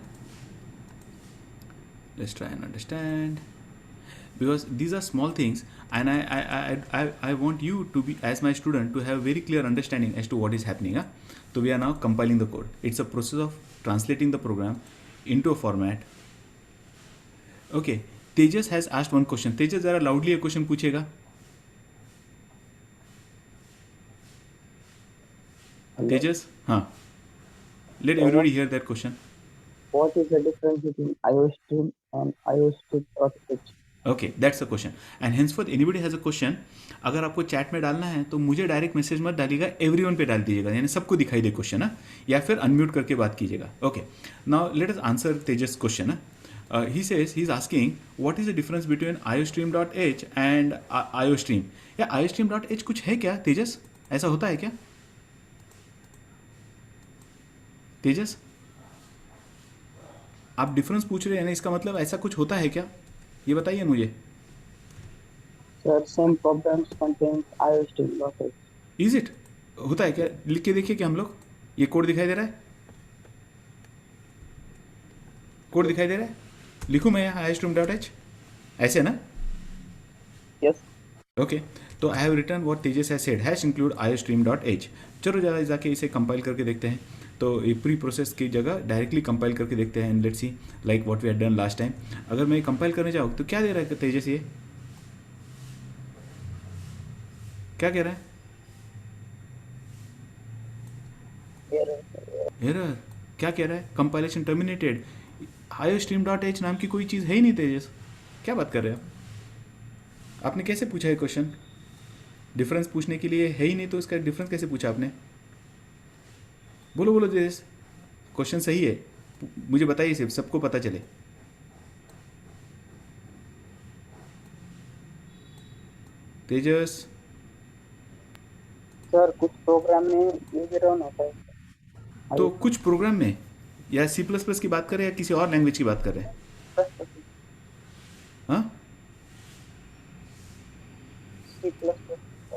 Because these are small things, and I want you to be, as my student, to have very clear understanding as to what is happening. So we are now compiling the code. It's a process of translating the program into a format. Okay, Tejas has asked one question. Tejas, जरा loudly a question पूछेगा. Tejas, हाँ. Let everybody hear that question. What is the difference between IOStream and IOStream.h? Okay, that's the question. And henceforth, anybody has a question, अगर आपको chat में डालना है तो मुझे डायरेक्ट मैसेज मत डालिएगा, एवरीवन पे डाल दीजिएगा, यानी सबको दिखाई दे क्वेश्चन है, या फिर अनम्यूट करके बात कीजिएगा. Okay, now let us answer Tejas question. He says he is asking what is the difference between iostream.h and iostream. या iostream.h कुछ है क्या तेजस? ऐसा होता है क्या तेजस? आप डिफरेंस पूछ रहे हैं ना, इसका मतलब ऐसा कुछ होता है क्या? ये बताइए मुझे. Sir, some programs contain IOStream.h. Is it? होता है क्या? लिख के देखिए कि हम लोग, ये कोड दिखाई दे रहा है? कोड दिखाई दे रहा है? लिखूं मैं यहाँ iostream.h ऐसे ना? Yes. ओके, तो I have return what Tejas has said, hash include iostream.h. चलो जरा जाके इसे कंपाइल करके देखते हैं. तो ये प्री प्रोसेस की जगह डायरेक्टली कंपाइल करके देखते हैं. And let's see like what we had done last time. अगर मैं कंपाइल करने जाऊँ तो क्या दे रहा है तेजस? ये क्या कह रहा है? एरर. क्या कह रहा है? Compilation terminated. iostream.h नाम की कोई चीज़ है ही नहीं तेजस. क्या बात कर रहे हैं आप? आपने कैसे पूछा है क्वेश्चन? डिफरेंस पूछने के लिए है ही नहीं, तो इसका डिफरेंस कैसे पूछा आपने? बोलो तेजस, क्वेश्चन सही है, मुझे बताइए, सिर्फ सबको पता चले. तेजस सर, कुछ प्रोग्राम में ये रन होता है. तो कुछ प्रोग्राम में, या C++ की बात कर रहे हैं या किसी और लैंग्वेज की बात कर रहे हैं? हाँ,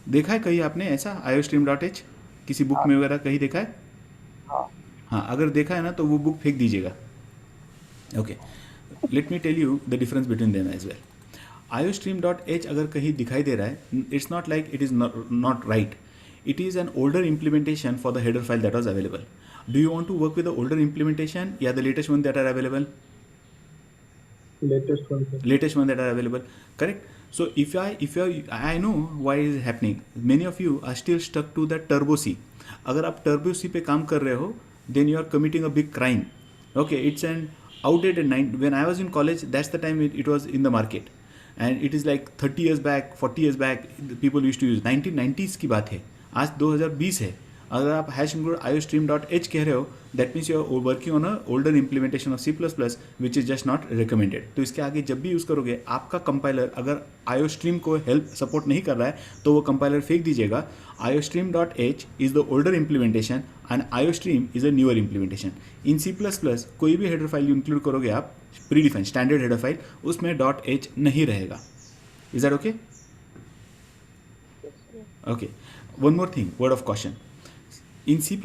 देखा है कहीं आपने ऐसा iostream.h किसी बुक में वगैरह कहीं देखा है? हाँ, अगर देखा है ना तो वो बुक फेंक दीजिएगा. Okay, let me tell you the difference between them as well. iostream.h अगर कहीं दिखाई दे रहा है, it's not like it is not right. It is an older implementation for the header file that was available. Do you want to work with the older implementation? Yeah, the latest one that are available. Latest one. Latest one that are available. Correct. So if I know why it is happening. Many of you are still stuck to the Turbo C. अगर आप Turbo C पे काम कर रहे हो, then you are committing a big crime. Okay, it's an outdated when I was in college, that's the time it was in the market. And it is like 30 years back, 40 years back, people used to use. 1990s की बात है. आज 2020 है. अगर आप hash include iostream.h कह रहे हो, that means you are working on a older implementation of C++ which is just not recommended. तो इसके आगे जब भी यूज़ करोगे, आपका कंपाइलर अगर iostream को हेल्प सपोर्ट नहीं कर रहा है तो वो कंपाइलर फेंक दीजिएगा. iostream.h is the older implementation and iostream is a newer implementation. In C++ कोई भी हेडर फाइल इंक्लूड करोगे आप, pre defined standard header file, उसमें .h नहीं रहेगा. Is that okay? Okay, one more thing, word of caution. In C++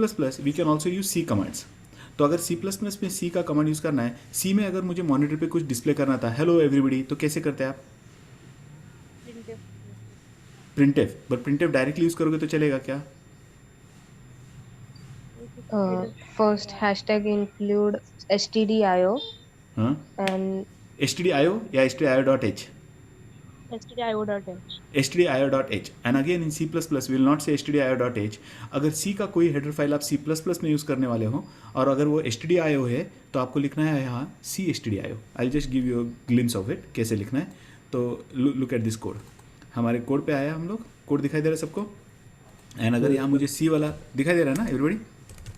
we can also use C commands. तो अगर C++ में C का कमांड यूज़ करना है, C में अगर मुझे मॉनिटर पे कुछ डिस्प्ले करना था, हेलो एवरीबडी, तो कैसे करते हैं आप? printf. But printf directly use करोगे तो चलेगा क्या? First hashtag include stdio हाँ, and stdio या stdio.h? stdio.h. stdio.h. and again in C++ we will not say stdio.h. अगर C का कोई हेडर फाइल आप C++ में यूज़ करने वाले हो और अगर वो stdio है तो आपको लिखना है यहाँ C stdio. I'll just give you a glimpse of it, कैसे लिखना है. तो look at this code. हमारे कोड पे आया, हम लोग कोड दिखाई दे रहा है सबको. एंड अगर यहाँ मुझे C वाला दिखाई दे रहा है ना everybody?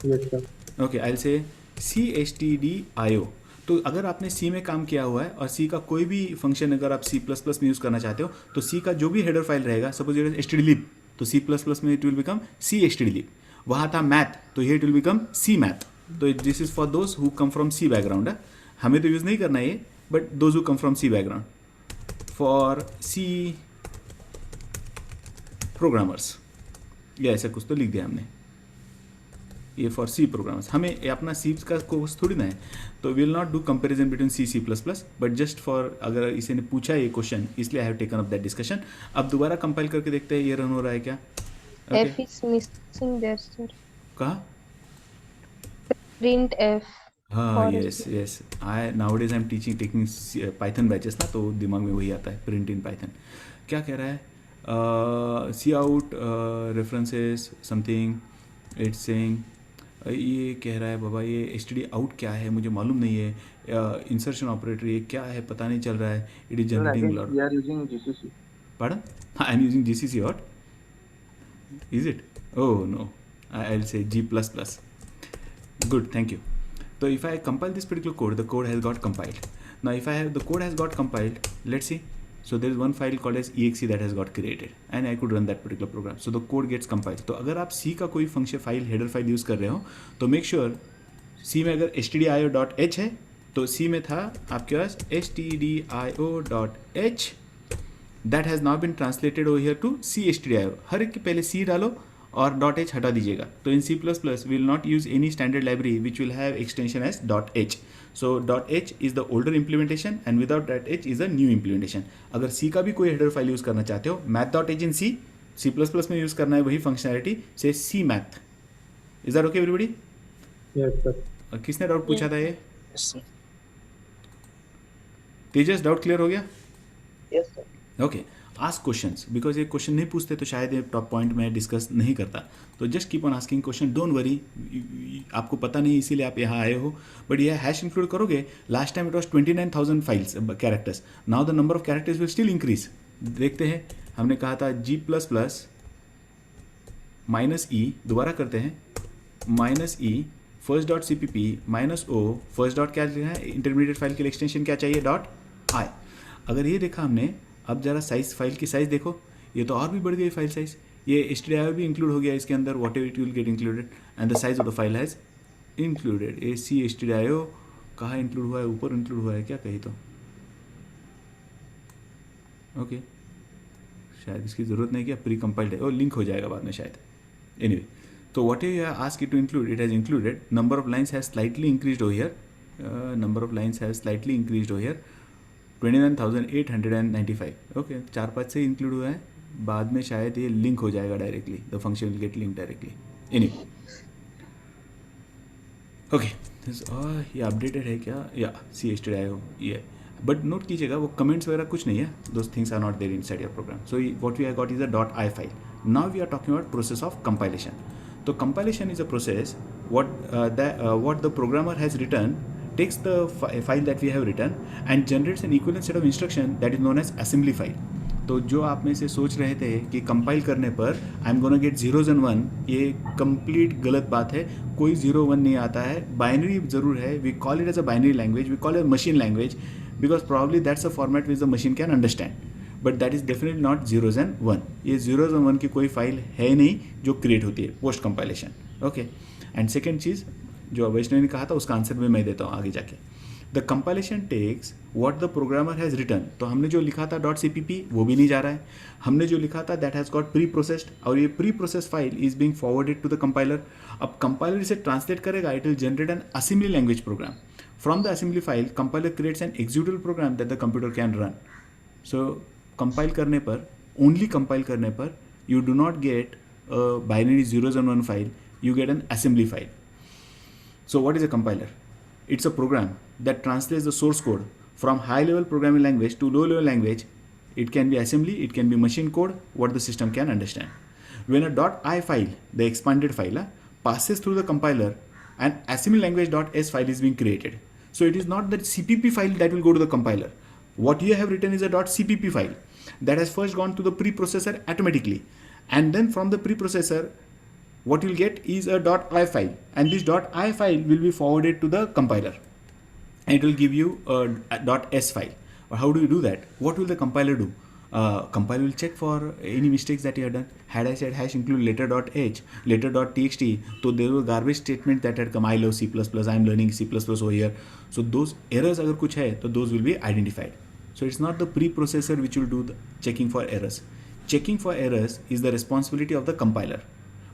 Yes, sir. Okay, I will say cstdio. तो अगर आपने C में काम किया हुआ है और C का कोई भी फंक्शन अगर आप C++ में यूज़ करना चाहते हो तो C का जो भी हेडर फाइल रहेगा, सपोज इट इज stdlib, तो C++ में it will become C stdlib. वहाँ था मैथ, तो ये it will become C math. तो this is for those who come from C background. हमें तो यूज़ नहीं करना है ये, but those who come from C background, for C programmers, या ऐसा कुछ तो लिख दिया हमने, ये फॉर C प्रोग्रामर्स. हमें ये अपना C का कोर्स थोड़ी ना है, तो will not do comparison between C++, but just for अगर इसी ने पूछा ये क्वेश्चन, इसलिए I have taken up that discussion. अब दोबारा कंपाइल करके देखते हैं ये रन हो रहा है क्या. F is missing there, sir. कहा? Print F. हाँ, और yes yes. Nowadays I am taking Python batches ना, तो दिमाग में वही आता है, प्रिंट इन पाइथन. क्या कह रहा है? C out references something, it's saying, ये कह रहा है बाबा ये std आउट क्या है मुझे मालूम नहीं है. इंसर्शन ऑपरेटर ये क्या है पता नहीं चल रहा है. It is generating lot. We are using GCC. Pardon? I am using GCC what? Is it? Oh no, I'll say G++. Good, thank you. So if I compile this particular code, the code has got compiled. Now if I have the code has got compiled, let's see. So there is one file called as exe that has got created and I could run that particular program. So the code gets compiled. तो अगर आप C का कोई function file header file use कर रहे हो तो make sure C में अगर stdio.h है तो C में था आपके पास stdio.h that has now been translated over here to C stdio. हर एक के पहले C डालो और .h हटा दीजिएगा. तो in C++ we will not use any standard library which will have extension as .h. So .h is the older implementation and without .h is a new implementation. अगर C का भी कोई header file use करना चाहते हो, math.h in C, C++ में use करना है वही फंक्शनैलिटी, से C math. Is that okay everybody? Yes, sir. किसने डाउट पूछा था ये? Yes, sir. तेजस, डाउट क्लियर हो गया? Yes, sir. Okay, ask questions, because ये क्वेश्चन नहीं पूछते तो शायद ये टॉप पॉइंट में डिस्कस नहीं करता. तो just keep on asking question, don't worry. आपको पता नहीं इसीलिए आप यहाँ आए हो, बट ये हैश इंक्लूड करोगे. Last time it was 29,000 files characters. Now the number of characters will still increase. देखते हैं, हमने कहा था G++ -e, दोबारा करते हैं, -e first.cpp -o first dot क्या लिखा है, इंटरमीडिएट फाइल के लिए एक्सटेंशन क्या चाहिए, .i. अगर ये देखा हमने, अब जरा साइज, फाइल की साइज देखो, ये तो और भी बढ़ गई फाइल साइज. ये stdio भी इंक्लूड हो गया इसके अंदर, whatever it will get included and the size of the file has included. ए सी stdio कहाँ इंक्लूड हुआ है, ऊपर इंक्लूड हुआ है क्या कहीं तो. ओके, शायद इसकी ज़रूरत नहीं, क्या प्री कंपाइल्ड है, और लिंक हो जाएगा बाद में शायद. एनीवे, तो whatever you ask it to include, it has included. Number of lines has slightly increased over here. Number of lines has slightly increased over here. 29,895. Okay, 4-5 से include हुआ है, बाद में शायद ये लिंक हो जाएगा directly, the function will get link directly. Anyway, okay, ये अपडेटेड है क्या, या C stdio ये, बट नोट कीजिएगा वो कमेंट्स वगैरह कुछ नहीं है, those things are not there inside your program. So what we have got is a .i file. Now we are talking about process of compilation. तो compilation is a process what the programmer has written, takes the file that we have written and generates an equivalent set of instruction that is known as assembly file. तो जो आप में से सोच रहे थे कि कंपाइल करने पर आई am gonna get zeros and one, ये कंप्लीट गलत बात है। कोई 0 1 नहीं आता है, बाइनरी ज़रूर है। We call it as a binary language, we call it machine language because probably that's a format which the machine can understand, but that is definitely not zeros and one. ये zeros and one की कोई file है नहीं जो create होती है post compilation. Okay, and second चीज़ जो वैष्णव ने कहा था उसका आंसर भी मैं देता हूँ आगे जाके। The compilation takes what the programmer has written. तो हमने जो लिखा था .cpp वो भी नहीं जा रहा है, हमने जो लिखा था that has got preprocessed, और ये preprocess file is being forwarded to the compiler. अब कंपाइलर इसे ट्रांसलेट करेगा, it will generate an assembly language program. From the assembly file compiler creates an executable program that the computer can run. So compile करने पर, only compile करने पर you do not get binary zeros and one file, you get an assembly file. So what is a compiler? It's a program that translates the source code from high level programming language to low level language. It can be assembly, it can be machine code, what the system can understand. When a .i file, the expanded file, passes through the compiler, an assembly language.s file is being created. So it is not the CPP file that will go to the compiler. What you have written is a .cpp file that has first gone to the preprocessor automatically, and then from the preprocessor what you'll get is a .i file, and this .i file will be forwarded to the compiler and it will give you a .s file. Or how do you do that? What will the compiler do? Compiler will check for any mistakes that you have done. Had I said hash include later.h, later.txt, so there were garbage statements that had come, I love C++, I am learning C++ over here. So those errors agar kuch hai, तो those will be identified. So it's not the preprocessor which will do the checking for errors. Checking for errors is the responsibility of the compiler.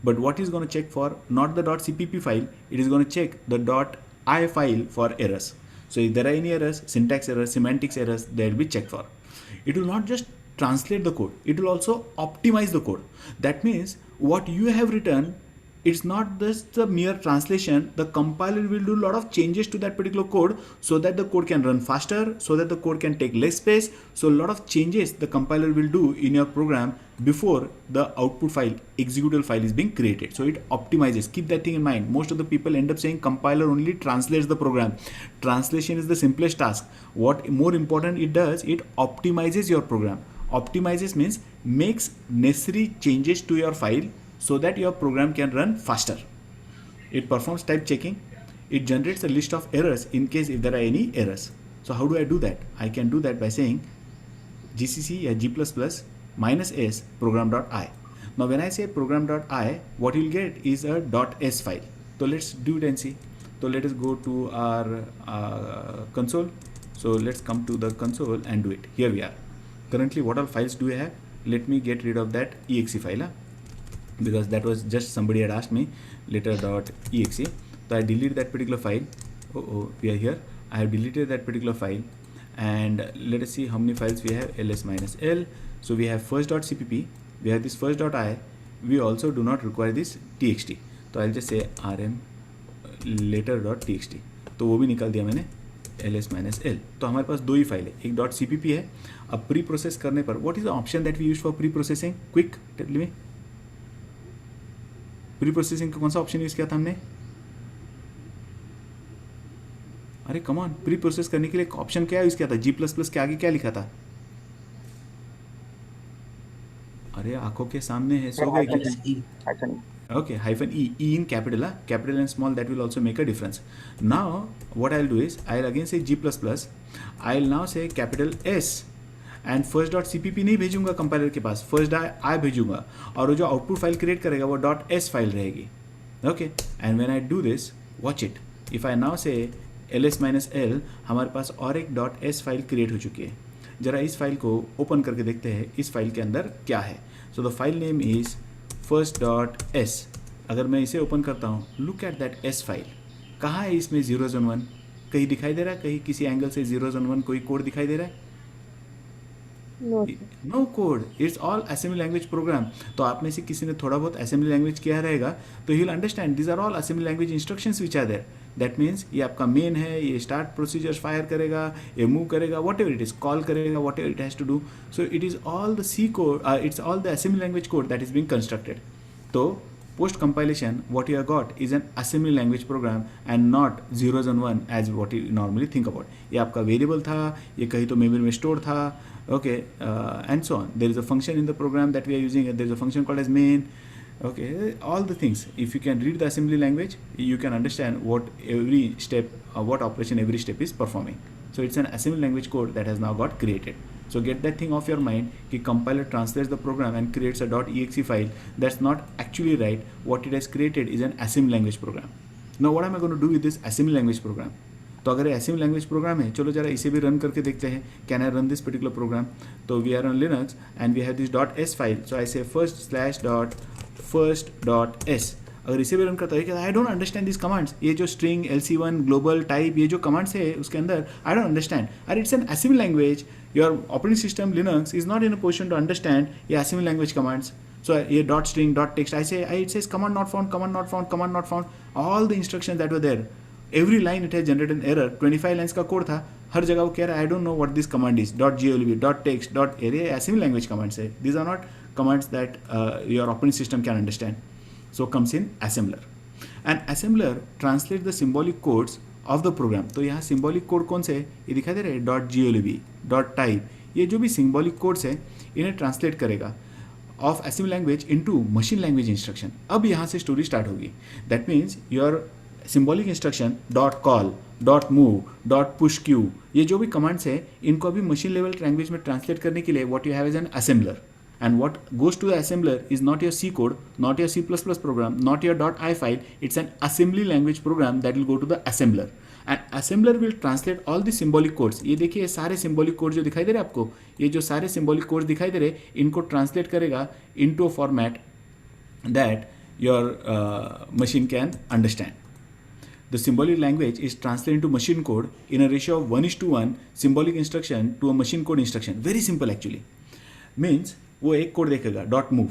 But what is going to check for? Not the .cpp file, it is going to check the .i file for errors. So if there are any errors, syntax errors, semantics errors, they will be checked for. It will not just translate the code, it will also optimize the code. That means what you have written, it's not just the mere translation. The compiler will do a lot of changes to that particular code so that the code can run faster, so that the code can take less space. So a lot of changes the compiler will do in your program before the output file, executable file is being created. So it optimizes. Keep that thing in mind. Most of the people end up saying compiler only translates the program. Translation is the simplest task. What more important it does, it optimizes your program. Optimizes means makes necessary changes to your file so that your program can run faster. It performs type checking. It generates a list of errors in case if there are any errors. So how do I do that? I can do that by saying gcc or g++ -s program.i. Now when I say program.i, what you'll get is a .s file. So let's do it and see. So let us go to our console. So let's come to the console and do it. Here we are. Currently what all files do I have? Let me get rid of that exe file. Because that was just somebody had asked me later.exe. So I deleted that particular file. We are here. I have deleted that particular file, and let us see how many files we have. ls-l. So we have first.cpp, we have this first.i, we also do not require this txt. So I'll just say rm later.txt. तो वो भी निकाल दिया मैंने ls-l. तो हमारे पास दो ही file है, एक .cpp है. अब प्री प्रोसेस करने पर what is the option that we use for pre processing? Quick, tell me. Pre processing का कौन सा ऑप्शन यूज किया था हमने? अरे कम ऑन, प्री प्रोसेस करने के लिए ऑप्शन क्या यूज किया था? G++ के आगे क्या लिखा था? अरे आंखों के सामने है, सो गए क्या? Okay, -e, e in capital, capital and small, that will also make a difference. Now what I'll do is I'll again say G++, I'll now say capital S, and first.cpp नहीं भेजूंगा कंपाइलर के पास, first.i भेजूंगा, और वो जो output file create करेगा वो .s file रहेगी. Okay, and when I do this, watch it. If I now से ls-l, हमारे पास और एक .s फाइल क्रिएट हो चुकी है. जरा इस फाइल को ओपन करके देखते हैं इस फाइल के अंदर क्या है. सो the file name is first.s. अगर मैं इसे ओपन करता हूँ, look at that s file. कहाँ है इसमें 0s and 1? कहीं दिखाई दे रहा है? कहीं किसी एंगल से 0s and 1 कोई कोड दिखाई दे रहा है? No code, it's all assembly language program. तो आप में से किसी ने थोड़ा बहुत असेंबली लैंग्वेज किया रहेगा तो he will understand this are all assembly language instructions which are there. That means ये आपका मेन है, ये स्टार्ट प्रोसीजर्स फायर करेगा, ये मूव करेगा, whatever it is, call करेगा, whatever it has to do. So it is all the C code, it's all the assembly language code that is being constructed. तो post compilation what you have got is an assembly language program and not zeros and one as what you normally think about. ये आपका variable था, ये कहीं तो memory में store था, okay, and so on. There is a function in the program that we are using. There is a function called as main. Okay, all the things. If you can read the assembly language, you can understand what every step, what operation every step is performing. So it's an assembly language code that has now got created. So get that thing off your mind. कि compiler translates the program and creates a .exe file. That's not actually right. What it has created is an assembly language program. Now what am I going to do with this assembly language program? तो अगर assembly language program है, चलो जरा इसे भी run करके देखते हैं. Can I run this particular program? तो we are on Linux and we have this .s file. So I say first/first.s. अगर इसे भी रन करता है, I don't understand this commands, ये जो स्ट्रिंग LC1 ग्लोबल टाइप ये जो कमांड्स है उसके अंदर आई डोंट अंडरस्टैंड. अरे it's an assembly language. Your operating system Linux is not in a position to understand ये असेंबली लैंग्वेज कमांड्स. सो ये dot string dot text it says command not found, command not found, command not found. All the instructions that were there, every line it has generated an error. 25 lines का code था, हर जगह वो कह रहा है I don't know what this command is. .glb dot text dot area assembly language commands है. These are not commands that your operating system can understand. So comes in assembler. And assembler translates the symbolic codes of the program. तो यहाँ symbolic code कौन से है, ये दिखाई दे रहा है .glb, .type, ये जो भी symbolic codes है इन्हें translate करेगा of assembly language into machine language instruction. अब यहाँ से story start होगी. That means your symbolic instruction .call, .move, .pushq ये जो भी commands है इनको अभी machine level language में translate करने के लिए what you have is an assembler. And what goes to the assembler is not your C code, not your C++ program, not your .i file. It's an assembly language program that will go to the assembler. And assembler will translate all the symbolic codes. ये देखिए ये सारे symbolic codes जो दिखाई दे रहे हैं आपको, ये जो सारे symbolic codes दिखाई दे रहे इनको translate करेगा into a format that your machine can understand. The symbolic language is translated into machine code in a ratio of 1:1 symbolic instruction to a machine code instruction. Very simple actually. Means वो एक code देखेगा .move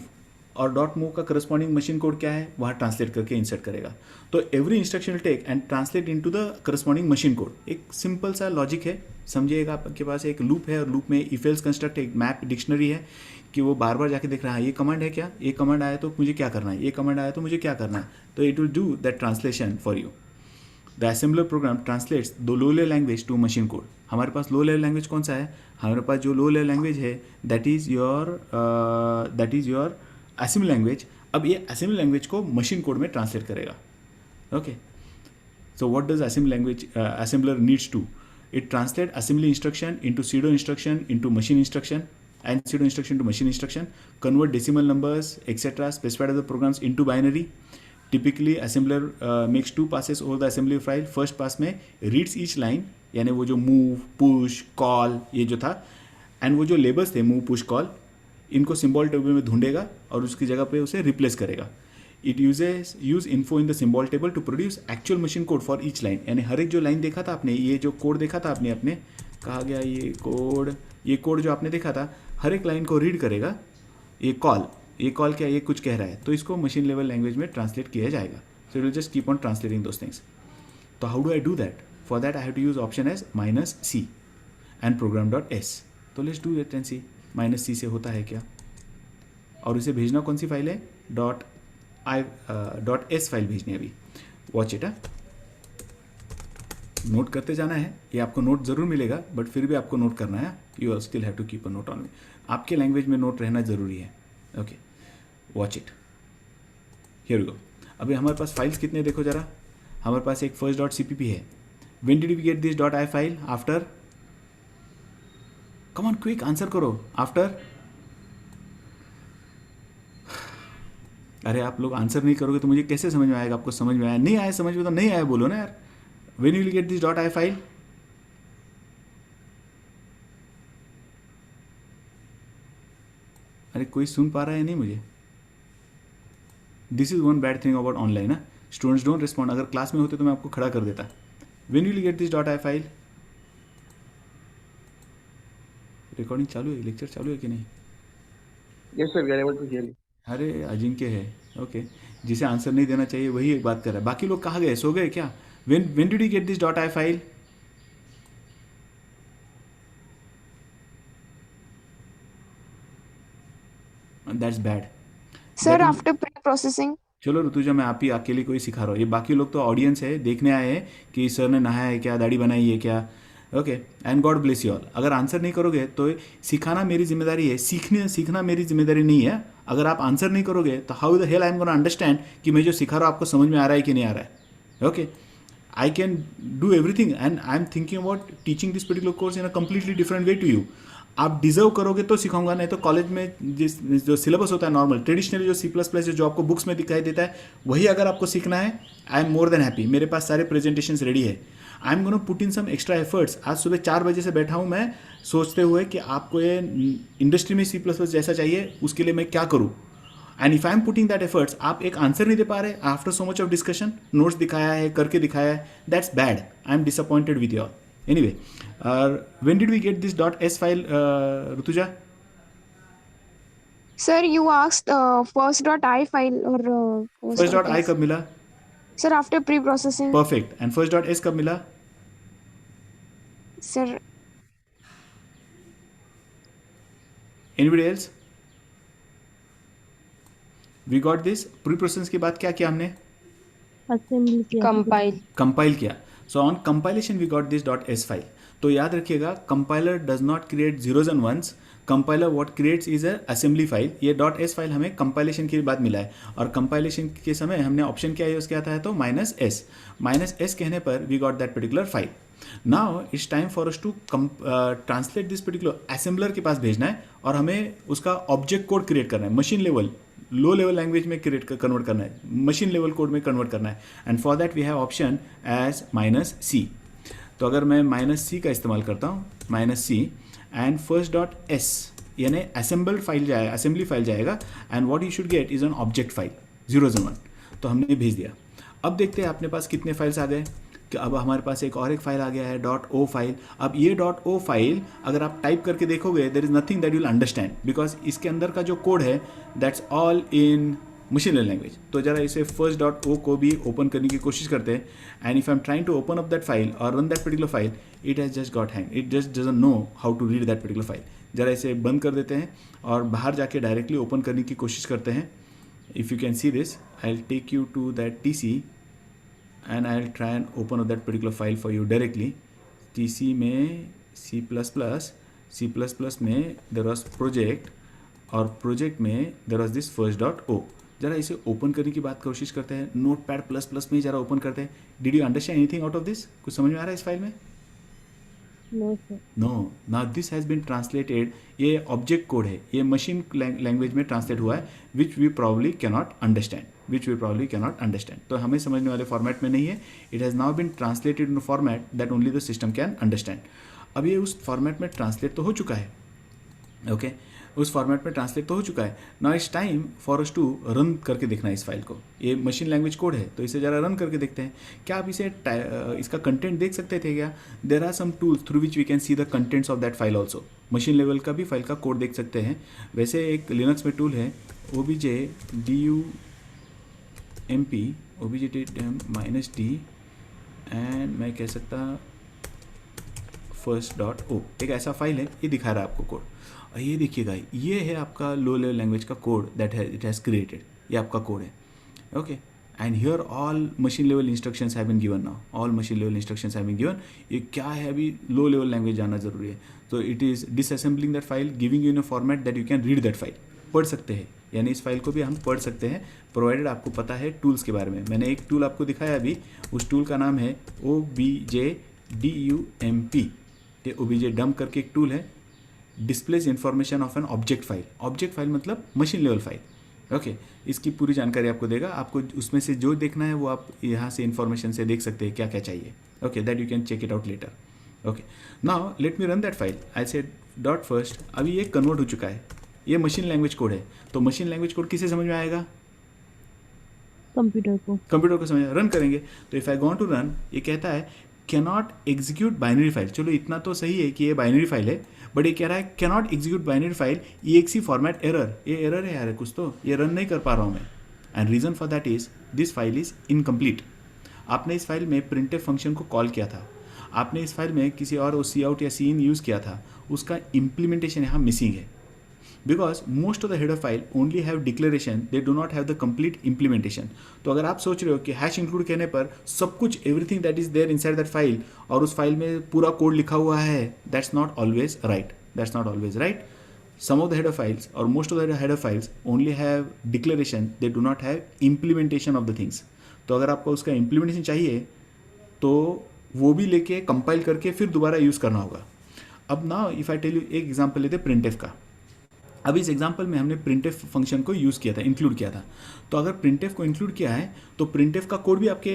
और .move का corresponding machine code क्या है वहाँ translate करके insert करेगा. तो every instruction will take and translate into the corresponding machine code. एक सिंपल सा लॉजिक है, समझिएगा. आपके पास एक लूप है और लूप में इफ एल्स कंस्ट्रक्ट एक मैप डिक्शनरी है कि वो बार बार जाके देख रहा है ये कमांड है क्या, ये कमांड आया तो मुझे क्या करना है, ये कमांड आया तो मुझे क्या करना है. तो it will do that translation for you. The assembler program translates the low level language to machine code. हमारे पास लो लेवल लैंग्वेज कौन सा है, हमारे पास जो लो लेवल लैंग्वेज है that is your assembly language. अब ये असेंबली लैंग्वेज को मशीन कोड में ट्रांसलेट करेगा. Okay, so what does assembly language assembler needs to, it translates assembly instruction into pseudo instruction into machine instruction and pseudo instruction to machine instruction, convert decimal numbers etc specified of the programs into binary. Typically assembler makes two passes over the assembly file. First pass में reads each line, यानी वो जो move, push, call ये जो था, and वो जो labels थे move, push, call इनको symbol table में ढूंढेगा और उसकी जगह पे उसे replace करेगा. It use info in the symbol table to produce actual machine code for each line. यानी हर एक जो लाइन देखा था आपने, ये जो कोड देखा था आपने अपने, कहा गया ये कोड जो आपने देखा था हर एक लाइन को रीड करेगा. ये कॉल क्या, ये कुछ कह रहा है तो इसको मशीन लेवल लैंग्वेज में ट्रांसलेट किया जाएगा. So it will just keep on translating those things. तो how do I do that? For that I have to use option as -c and program.s. तो let's do it and see -c से होता है क्या. और उसे भेजना कौन सी फाइल है, .s फाइल भेजनी है अभी. Watch it. नोट करते जाना है, ये आपको नोट ज़रूर मिलेगा बट फिर भी आपको नोट करना है. You still have to keep a note on. आपके लैंग्वेज में नोट रहना ज़रूरी है. Okay, watch it. Here we go. अभी हमारे पास फाइल्स कितने देखो ज़रा. हमारे पास एक first.cpp है. When did we get this .i file? After, come on quick answer करो. आफ्टर, अरे आप लोग आंसर नहीं करोगे तो मुझे कैसे समझ में आएगा. आपको समझ में आया, नहीं आया समझ में तो नहीं आया बोलो ना यार. When you will get this .i file? अरे कोई सुन पा रहा है नहीं मुझे. This is one bad thing about online ना, स्टूडेंट्स डोंट रिस्पॉन्ड. अगर क्लास में होते तो मैं आपको खड़ा कर देता. When you will get this .i file? Recording चालू है, लेक्चर चालू है कि नहीं? Yes, sir. We are able to hear you. अरे अजिंक्य है. ओके, जिसे आंसर नहीं देना चाहिए वही एक बात कर रहा है. बाकी लोग कहाँ गए, सो गए क्या? When did you get this .i file? That's bad. Sir, after pre-processing. चलो ऋतुजा, मैं आप ही अकेले को ही सिखा रहा हूँ, ये बाकी लोग तो ऑडियंस है, देखने आए हैं कि सर ने नहाया है क्या, दाढ़ी बनाई है क्या। Okay, and God bless you all. अगर आंसर नहीं करोगे तो सिखाना मेरी जिम्मेदारी है, सीखना मेरी जिम्मेदारी नहीं है। अगर आप आंसर नहीं करोगे तो how the hell I am gonna understand कि मैं जो सिखा रहा हूँ आपको समझ में आ रहा है कि नहीं आ रहा है। Okay, I can do everything and I'm thinking about teaching this particular course in a completely different way to you. आप डिजर्व करोगे तो सिखाऊंगा, नहीं तो कॉलेज में जो सिलेबस होता है नॉर्मल ट्रेडिशनली जो C++ जो आपको बुक्स में दिखाई देता है वही अगर आपको सीखना है, I am more than happy. मेरे पास सारे प्रेजेंटेशंस रेडी है। I am gonna put in some extra efforts. आज सुबह 4 बजे से बैठा हूँ मैं सोचते हुए कि आपको ये इंडस्ट्री में C++ जैसा चाहिए, उसके लिए मैं क्या करूँ। And if I am putting that efforts, आप एक आंसर नहीं दे पा रहे after so much of discussion, notes दिखाया है, करके दिखाया है, that's bad. I am disappointed with you all. Anyway, when did we get this .s file Rutuja? Sir, you asked first.i file or first.i कब मिला? Sir, after pre-processing. Perfect. And first.s कब मिला? Sir, anybody else? We got this. Preprocess के बाद क्या किया हमने? Assembly किया, कंपाइल किया। So on compilation we got this .s file. तो याद रखिएगा, compiler does not create zeros and ones, compiler what creates is a assembly file. ये .s फाइल हमें कंपाइलेशन के बाद मिला है, और कंपाइलेशन के समय हमने ऑप्शन क्या यूज़ किया था, तो -s कहने पर we got that particular file. Now it's time for us to translate this particular assembler के पास भेजना है, और हमें उसका ऑब्जेक्ट कोड क्रिएट करना है, machine level, low level language में कन्वर्ट करना है, मशीन लेवल कोड में कन्वर्ट करना है। And for that we have option as -c। तो अगर मैं -c का इस्तेमाल करता हूँ, -c एंड first.s यानी असेंबल्ड फाइल जाएगा, असेंबली फाइल जाएगा, and what you should get is an object file 001। तो हमने भेज दिया। अब देखते हैं अपने पास कितने फाइल्स आ गए। कि अब हमारे पास एक और एक फाइल आ गया है .o फाइल। अब ये .o फाइल अगर आप टाइप करके देखोगे, there is nothing that you will understand, because इसके अंदर का जो कोड है that's all in machine learning language. तो जरा इसे first.o को भी ओपन करने की कोशिश करते हैं, and if I am trying to open up that file और run that particular file, it has just got hang, it just doesn't know how to read that particular file. जरा इसे बंद कर देते हैं और बाहर जाके डायरेक्टली ओपन करने की कोशिश करते हैं। If you can see this, I will take you to that TC and I'll try and open up that particular file for you directly. TC में C++, में there was project, और project में there was this first.o। जरा इसे open करने की बात कोशिश करते हैं, Notepad++ में जरा ओपन करते हैं। Did you understand anything out of this? कुछ समझ में आ रहा है इस फाइल में? No sir. No. Now this has been translated, ये ऑब्जेक्ट कोड है, ये मशीन लैंग्वेज में ट्रांसलेट हुआ है, which we probably cannot understand. तो हमें समझने वाले फॉर्मेट में नहीं है। It has now been translated in format that only the system can understand. अब ये उस फॉर्मेट में ट्रांसलेट तो हो चुका है, ओके, उस फॉर्मेट में ट्रांसलेट तो हो चुका है। Now it's time for us to run करके देखना है इस फाइल को। ये मशीन लैंग्वेज कोड है, तो इसे ज़रा रन करके देखते हैं। क्या आप इसे इसका कंटेंट देख सकते थे क्या? There are some tools through which we can see the contents of that file also. Machine level का भी फाइल का कोड देख सकते हैं। वैसे एक लिनक्स में टूल है objdump-d, एंड मैं कह सकता first.o, एक ऐसा फाइल है, ये दिखा रहा है आपको कोड। और ये देखिएगा, ये है आपका लो लेवल लैंग्वेज का code that it has created, ये आपका कोड है, okay. And here all machine level instructions have been given now, all machine level instructions have been given. ये क्या है, अभी लो लेवल लैंग्वेज जानना जरूरी है। तो it is डिसअसेंबलिंग that file, giving you in a format that you can read that file, पढ़ सकते हैं, यानी इस फाइल को भी हम पढ़ सकते हैं, प्रोवाइडेड आपको पता है टूल्स के बारे में। मैंने एक टूल आपको दिखाया अभी, उस टूल का नाम है objdump। ये objdump करके एक टूल है, displays information of an object file. Object file मतलब मशीन लेवल फाइल, ओके। इसकी पूरी जानकारी आपको देगा, आपको उसमें से जो देखना है वो आप यहाँ से इन्फॉर्मेशन से देख सकते हैं क्या क्या चाहिए, okay, that you can check it out later, okay. Now let me run that file. I said .first, अभी ये कन्वर्ट हो चुका है, ये मशीन लैंग्वेज कोड है। तो मशीन लैंग्वेज कोड किसे समझ में आएगा? कंप्यूटर को समझ रन करेंगे। तो if I go to run, ये कहता है कैनॉट एग्जीक्यूट बाइनरी फाइल। चलो इतना तो सही है कि ये बाइनरी फाइल है, बट ये कह रहा है cannot execute binary file EXE format error. ये एरर है यार कुछ, तो ये रन नहीं कर पा रहा हूँ मैं। And reason for that is this file is incomplete. आपने इस फाइल में printf फंक्शन को कॉल किया था, आपने इस फाइल में किसी और cout या cin यूज़ किया था, उसका इम्प्लीमेंटेशन यहाँ मिसिंग है। Because most of the header file only have declaration, they do not have the complete implementation. तो अगर आप सोच रहे हो कि हैश इंक्लूड कहने पर सब कुछ everything that is there inside that file और उस फाइल में पूरा कोड लिखा हुआ है, that's not always right. That's not always right. Some of the header files or most of the header files only have declaration, they do not have implementation of the things. तो अगर आपको उसका implementation चाहिए तो वो भी लेके compile करके फिर दोबारा यूज़ करना होगा. अब ना इफ़ आई टेल यू एक एग्जांपल लेते printf का. अब इस एग्जांपल में हमने printf फंक्शन को यूज़ किया था, इंक्लूड किया था. तो अगर printf को इंक्लूड किया है तो printf का कोड भी आपके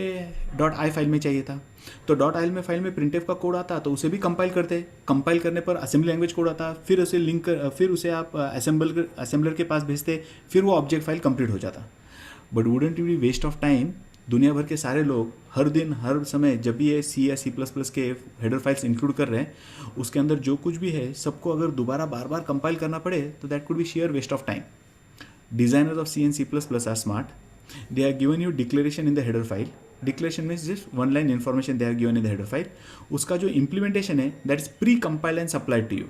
.i फाइल में चाहिए था. तो .i में फाइल में printf का कोड आता तो उसे भी कंपाइल करते. कंपाइल करने पर असेंबली लैंग्वेज कोड आता, फिर उसे लिंक कर, फिर उसे आप असेंबलर के पास भेजते, फिर वो ऑब्जेक्ट फाइल कंप्लीट हो जाता. But wouldn't it be waste of time? दुनिया भर के सारे लोग हर दिन हर समय जब भी ये C या C++ के हेडर फाइल्स इंक्लूड कर रहे हैं उसके अंदर जो कुछ भी है सबको अगर दोबारा बार बार कंपाइल करना पड़े तो that could be sheer waste of time. Designers of C and C++ are smart. They are given you declaration in the header file. Declaration means just one line information they are given in the header file. उसका जो implementation है that is precompile and supplied to you.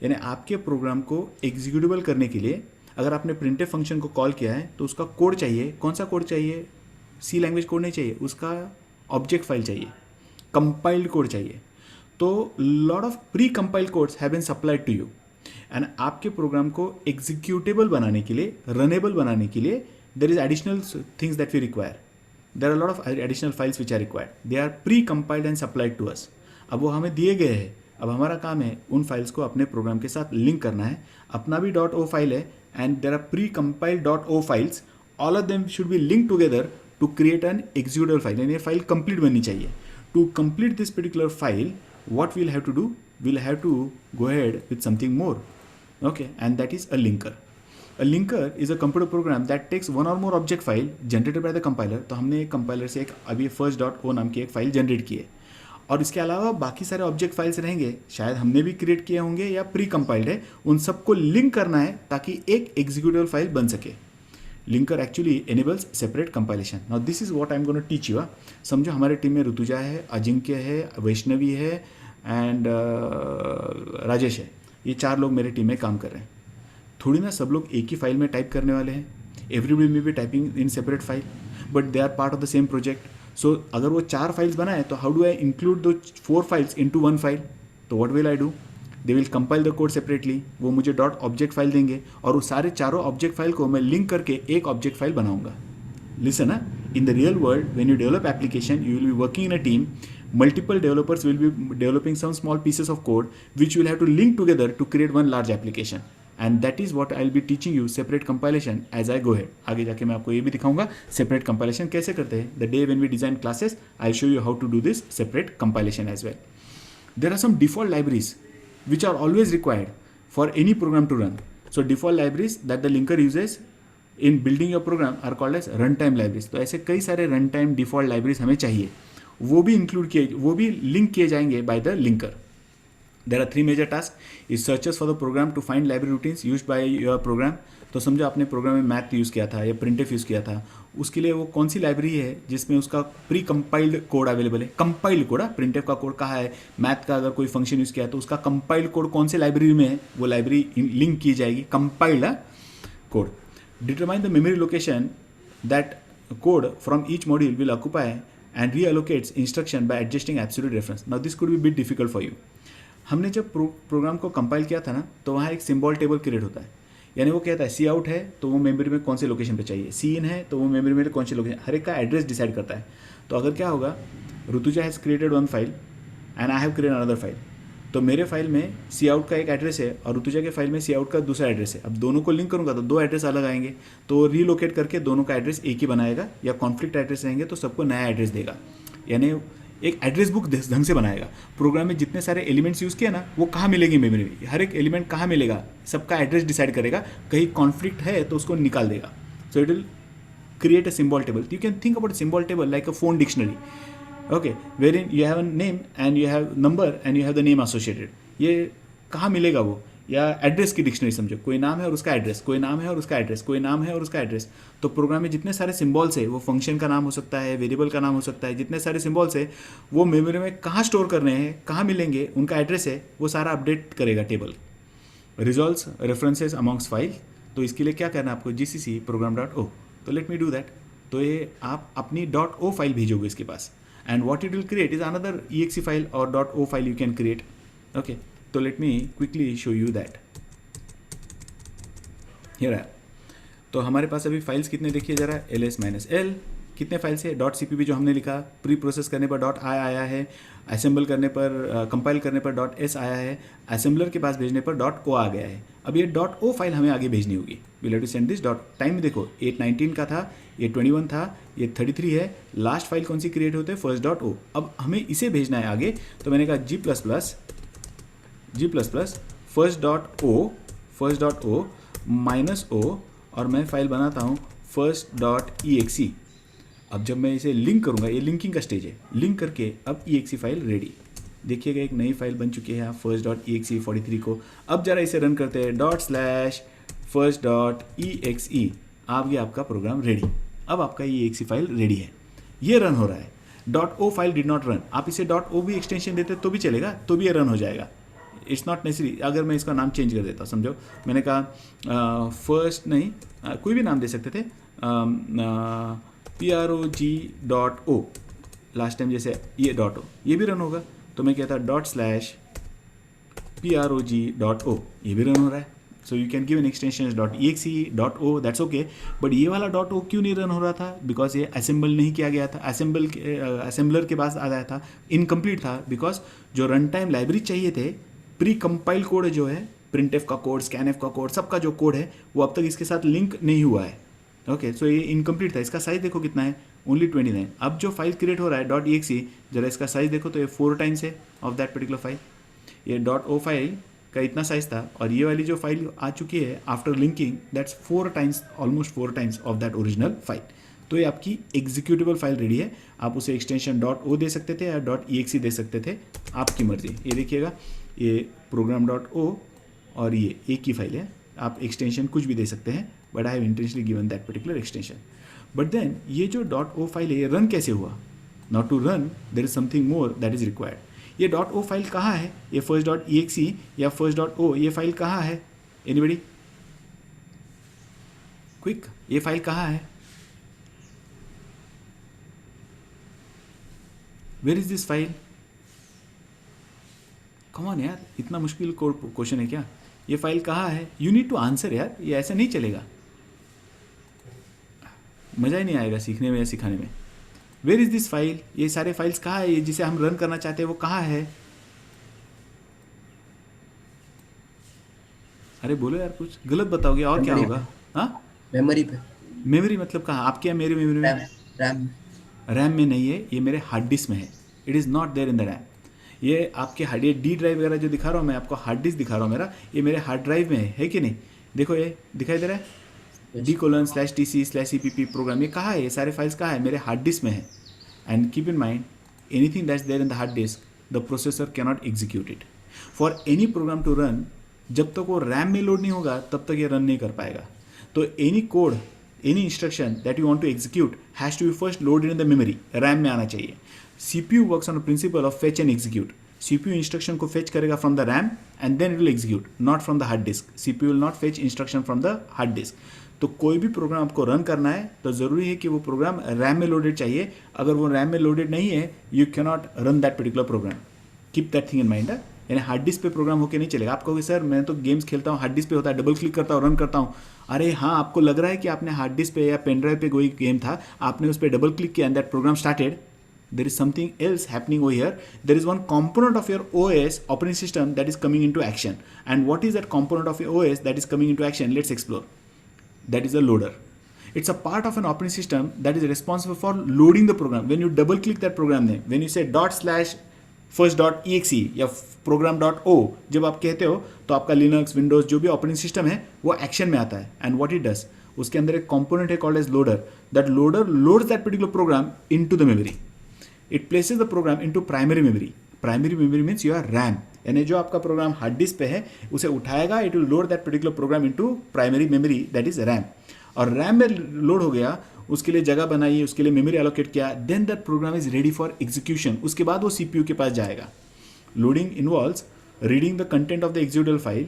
यानी आपके program को executable करने के लिए अगर आपने printf फंक्शन को कॉल किया है तो उसका कोड चाहिए. कौन सा कोड चाहिए? C लैंग्वेज कोड नहीं चाहिए, उसका ऑब्जेक्ट फाइल चाहिए, कंपाइल्ड कोड चाहिए. तो lot of precompiled codes have been supplied to you. And आपके प्रोग्राम को एग्जीक्यूटेबल बनाने के लिए, रनेबल बनाने के लिए there is additional things that we require. There are lot of additional files which are required. They are precompiled and supplied to us. अब वो हमें दिए गए हैं. अब हमारा काम है उन फाइल्स को अपने प्रोग्राम के साथ लिंक करना है. अपना भी .o फाइल है and there are precompiled .o files. All of them should be link together to create an executable file. यानी ये फाइल कंप्लीट बननी चाहिए. To complete this particular file what we'll have to do, we'll have to go ahead with something more, okay, and that is a linker. A linker is a computer program that takes one or more object file generated by the compiler. तो हमने एक compiler से एक अभी first.o नाम की एक file generate की है और इसके अलावा बाकी सारे ऑब्जेक्ट फाइल्स रहेंगे, शायद हमने भी क्रिएट किए होंगे या प्री कंपाइल्ड है. उन सबको लिंक करना है ताकि एक एग्जीक्यूटेबल फाइल बन सके. Linker actually enables separate compilation. Now this is what I am gonna teach you. समझो हमारे टीम में ऋतुजा है, अजिंक्य है, वैष्णवी है एंड राजेश है. ये 4 लोग मेरे टीम में काम कर रहे हैं. थोड़ी ना सब लोग एक ही फाइल में टाइप करने वाले हैं. एवरीबडी में भी typing in separate file but they are part of the same project. So अगर वो 4 फाइल्स बनाए तो हाउ डू आई इंक्लूड दो 4 फाइल्स इनटू 1 फाइल? तो what will I do? They will compile the code separately. वो मुझे .object file देंगे और उस सारे चारों ऑब्जेक्ट फाइल को मैं लिंक करके एक ऑब्जेक्ट फाइल बनाऊंगा. Listen, in the real world when you develop application you will be working in a team. Multiple developers will be developing some small pieces of code which you will have to link together to create one large application. And that is what I'll be teaching you separate compilation as I go ahead. आगे जाके मैं आपको ये भी दिखाऊंगा separate compilation कैसे करते हैं. The day when we design classes, I'll show you how to do this separate compilation as well. There are some default libraries which are always required for any program to run. So default libraries that the linker uses in building your program are called as runtime libraries. तो ऐसे कई सारे runtime default libraries हमें चाहिए. वो भी include किए, वो भी लिंक किए जाएंगे by the linker. There are 3 major task. It searches for the program to find library routines used by your program. तो समझो आपने प्रोग्राम में मैथ यूज़ किया था या printf यूज़ किया था, उसके लिए वो कौन सी लाइब्रेरी है जिसमें उसका प्री कंपाइल्ड कोड अवेलेबल है. कंपाइल्ड कोड, printf का कोड कहाँ है, मैथ का अगर कोई फंक्शन यूज़ किया तो उसका कंपाइल्ड कोड कौन से लाइब्रेरी में है, वो लाइब्रेरी लिंक की जाएगी. Compiled code. Determine the memory location that code from each module will occupy and reallocates instruction by adjusting absolute reference. Now this could be a bit difficult for you. हमने जब programme को compile किया था ना तो वहाँ एक symbol table create होता है. यानी वो कहता है सी आउट है तो वो मेमोरी में कौन से लोकेशन पे चाहिए, सी इन है तो वो मेमोरी में कौन से लोकेशन, हर एक का एड्रेस डिसाइड करता है. तो अगर क्या होगा, Rutuja has created one file and I have created another file. तो मेरे फाइल में सी आउट का एक एड्रेस है और ऋतुजा के फाइल में सी आउट का दूसरा एड्रेस है. अब दोनों को लिंक करूँगा तो 2 एड्रेस अलग आएंगे. तो रीलोकेट करके दोनों का एड्रेस एक ही बनाएगा, या कॉन्फ्लिक्ट एड्रेस रहेंगे तो सबको नया एड्रेस देगा. यानी एक एड्रेस बुक ढंग से बनाएगा. प्रोग्राम में जितने सारे एलिमेंट्स यूज़ किए ना वो कहाँ मिलेंगे मेमोरी में, हर एक एलिमेंट कहाँ मिलेगा, सबका एड्रेस डिसाइड करेगा. कहीं कॉन्फ्लिक्ट है तो उसको निकाल देगा. सो it will create a symbol table. You can think about a symbol table like a phone dictionary, okay, wherein you have a name and you have number and you have the name associated. ये कहाँ मिलेगा वो, या address की dictionary समझो, कोई नाम है और उसका एड्रेस, कोई नाम है और उसका एड्रेस, कोई नाम है और उसका एड्रेस. तो प्रोग्राम में जितने सारे सिम्बॉल्स है, वो फंक्शन का नाम हो सकता है, वेरिएबल का नाम हो सकता है, जितने सारे सिम्बॉल्स है वो मेमोरी में कहाँ स्टोर करने हैं, कहाँ मिलेंगे, उनका एड्रेस है, वो सारा अपडेट करेगा table. Resolves references amongst file, तो इसके लिए क्या करना है आपको, जीसीसी प्रोग्राम डॉट ओ। तो लेट मी डू दैट। तो ये आप अपनी डॉट ओ फाइल भेजोगे इसके पास, and what it will create is another EXE file और dot O file you can create. Okay, तो let me quickly show you that. Here है, तो हमारे पास अभी फाइल्स कितने देखिए जरा, ls-l कितने फाइल्स है, .cpp जो हमने लिखा, प्री प्रोसेस करने पर .i आया है, असेंबल करने पर कंपाइल करने पर .s आया है, असेंबलर के पास भेजने पर .o आ गया है। अब ये .o फाइल हमें आगे भेजनी होगी। Will have to send this time देखो 8:19 का था, ये 21 था, ये 33 है। लास्ट फाइल कौन सी क्रिएट होते हैं, first.o। अब हमें इसे भेजना है आगे, तो मैंने कहा G++ first.o -o और मैं फाइल बनाता हूँ first.exe। अब जब मैं इसे लिंक करूँगा, ये लिंकिंग का स्टेज है, लिंक करके अब EXE फाइल रेडी। देखिएगा एक नई फाइल बन चुकी है यहाँ first.exe 43 को। अब जरा इसे रन करते हैं ./first.exe, आप ये आपका प्रोग्राम रेडी। अब आपका ये EXE फाइल रेडी है, ये रन हो रहा है। .o file did not run, आप इसे .o भी एक्सटेंशन देते तो भी चलेगा, तो भी ये रन हो जाएगा। It's not necessary. अगर मैं इसका नाम चेंज कर देता, समझो मैंने कहा फर्स्ट नहीं, कोई भी नाम दे सकते थे, prog.o, लास्ट टाइम जैसे ये .o, ये भी रन होगा। तो मैं कहता ./prog.o, ये भी रन हो रहा है। So you can give an extension .exe .o, that's okay. But ये वाला .o क्यों नहीं रन हो रहा था, बिकॉज ये असेंबल नहीं किया गया था, असेंबलर के पास आ गया था, इनकम्प्लीट था। बिकॉज जो रन टाइम लाइब्रेरी चाहिए थे, प्री कंपाइल कोड जो है, printf का कोड, scanf का कोड, सबका जो कोड है वो अब तक इसके साथ लिंक नहीं हुआ है। ओके, सो ये इनकम्प्लीट था। इसका साइज देखो कितना है, ओनली 29। अब जो फाइल क्रिएट हो रहा है .exe, जरा इसका साइज देखो तो ये 4 टाइम्स है ऑफ दैट पर्टिकुलर फाइल। ये .o फाइल का इतना साइज था, और ये वाली जो फाइल आ चुकी है after linking, that's 4 times, almost 4 times of that original file. तो ये आपकी एग्जीक्यूटेबल फाइल रेडी है। आप उसे एक्सटेंशन .o दे सकते थे या .exe दे सकते थे, आपकी मर्जी। ये देखिएगा, ये प्रोग्राम .o और ये एक ही फाइल है, आप एक्सटेंशन कुछ भी दे सकते हैं, but I have intentionally given that particular extension. But then ये जो .o फाइल है, ये रन कैसे हुआ? Not to run, there is something more that is required. ये .o फाइल कहाँ है? ये first.exe या first.o, ये फाइल कहाँ है? एनीबडी क्विक, ये फाइल कहाँ है? Where is this file? Come on यार, इतना मुश्किल क्वेश्चन है क्या? ये फाइल कहाँ है? यू नीड टू आंसर यार, ये ऐसा नहीं चलेगा, मज़ा ही नहीं आएगा सीखने में या सिखाने में। Where is this file? ये सारे फाइल्स कहाँ है? ये जिसे हम रन करना चाहते हैं वो कहाँ है? अरे बोलो यार, कुछ गलत बताओगे और क्या होगा? हाँ, मेमोरी पे। मेमोरी मतलब कहाँ? आपके या मेरे मेमोरी में? रैम में नहीं है, ये मेरे हार्ड डिस्क में है। It is not there in the RAM. ये आपके हार्ड, ये डी ड्राइव वगैरह जो दिखा रहा हूँ मैं आपको, हार्ड डिस्क दिखा रहा हूँ मेरा, ये मेरे हार्ड ड्राइव में है कि नहीं? देखो ये दिखाई दे रहा है, d:/tc/cpp प्रोग्राम, ये कहाँ है? ये सारे फाइल्स कहाँ है? मेरे हार्ड डिस्क में है। And keep in mind, anything that's there in the hard disk, the processor can not execute it. For any program to run, जब तक वो रैम में लोड नहीं होगा तब तक ये रन नहीं कर पाएगा। तो any code, any instruction that you want to execute has to be first loaded in the memory, RAM में आना चाहिए। CPU works on the principle of fetch and execute. CPU instruction को फेच करेगा from the RAM and then it will execute, not from the hard disk. CPU will not fetch instruction from the hard disk. तो कोई भी programme आपको run करना है तो ज़रूरी है कि वो प्रोग्राम रैम में लोडेड चाहिए। अगर वो रैम में लोडेड नहीं है, you can not run that particular program. Keep that thing in mind. यानी हार्ड डिस्क पे प्रोग्राम होकर नहीं चलेगा। आप कहोगे सर मैं तो गेम्स खेलता हूँ, हार्ड डिस्क पे होता है, डबल क्लिक करता हूँ, रन करता हूँ। अरे हाँ, आपको लग रहा है कि आपने हार्ड डिस्क पे या पेन ड्राइव पे कोई गेम था, आपने उस पर डबल क्लिक किया and that program started. There is something else happening over here. There is one component of your OS, operating system, that is coming into action. And what is that component of your OS that is coming into action? Let's explore. That is a loader. It's a part of an operating system that is responsible for loading the program. When you double click that program name, when you say ./first.exe या program.o, जब आप कहते हो तो आपका Linux, Windows जो भी operating system है वो एक्शन में आता है। एंड व्हाट इट डज, उसके अंदर एक कंपोनेंट है called as loader. That loader loads that particular program into the memory. It places the program into primary memory. Primary memory means your RAM. यानी जो आपका प्रोग्राम हार्ड डिस्क पे है उसे उठाएगा, it will load that particular program into primary memory, that is RAM. और RAM में load हो गया, उसके लिए जगह बनाई, उसके लिए मेमोरी एलोकेट किया, then that program is ready for execution. उसके बाद वो CPU के पास जाएगा। Loading involves reading the content of the executable file,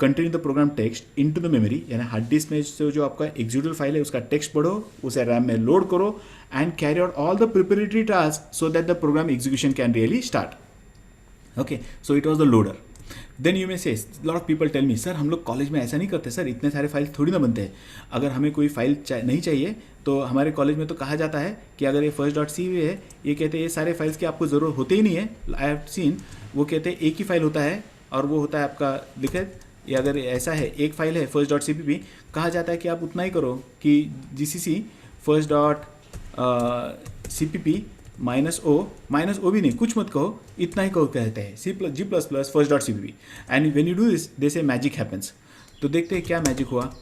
continue the program text into the memory, यानी हार्ड डिस्क में जो आपका एग्जीक्यूटेबल फाइल है उसका टेक्स्ट पढ़ो, उसे रैम में लोड करो and carry out all the preparatory task so that the program execution can really start. Okay, so it was the loader. Then you may say lot of people tell me, sir हम लोग college में ऐसा नहीं करते sir, इतने सारे file थोड़ी ना बनते हैं। अगर हमें कोई फाइल नहीं चाहिए तो हमारे कॉलेज में तो कहा जाता है कि अगर ये first.cv है, ये कहते हैं ये सारे फाइल्स की आपको ज़रूरत होते ही नहीं है। आई हैव सीन, वो कहते हैं एक ही फाइल होता है और वो होता है आपका लिखित, या अगर ऐसा है एक फाइल है first.cpp, कहा जाता है कि आप उतना ही करो कि gcc first.cpp -o भी नहीं, कुछ मत कहो, इतना ही कहो कहते हैं G++ first.cpp, and when you do this they से मैजिक हैपेंस। तो देखते हैं क्या मैजिक हुआ।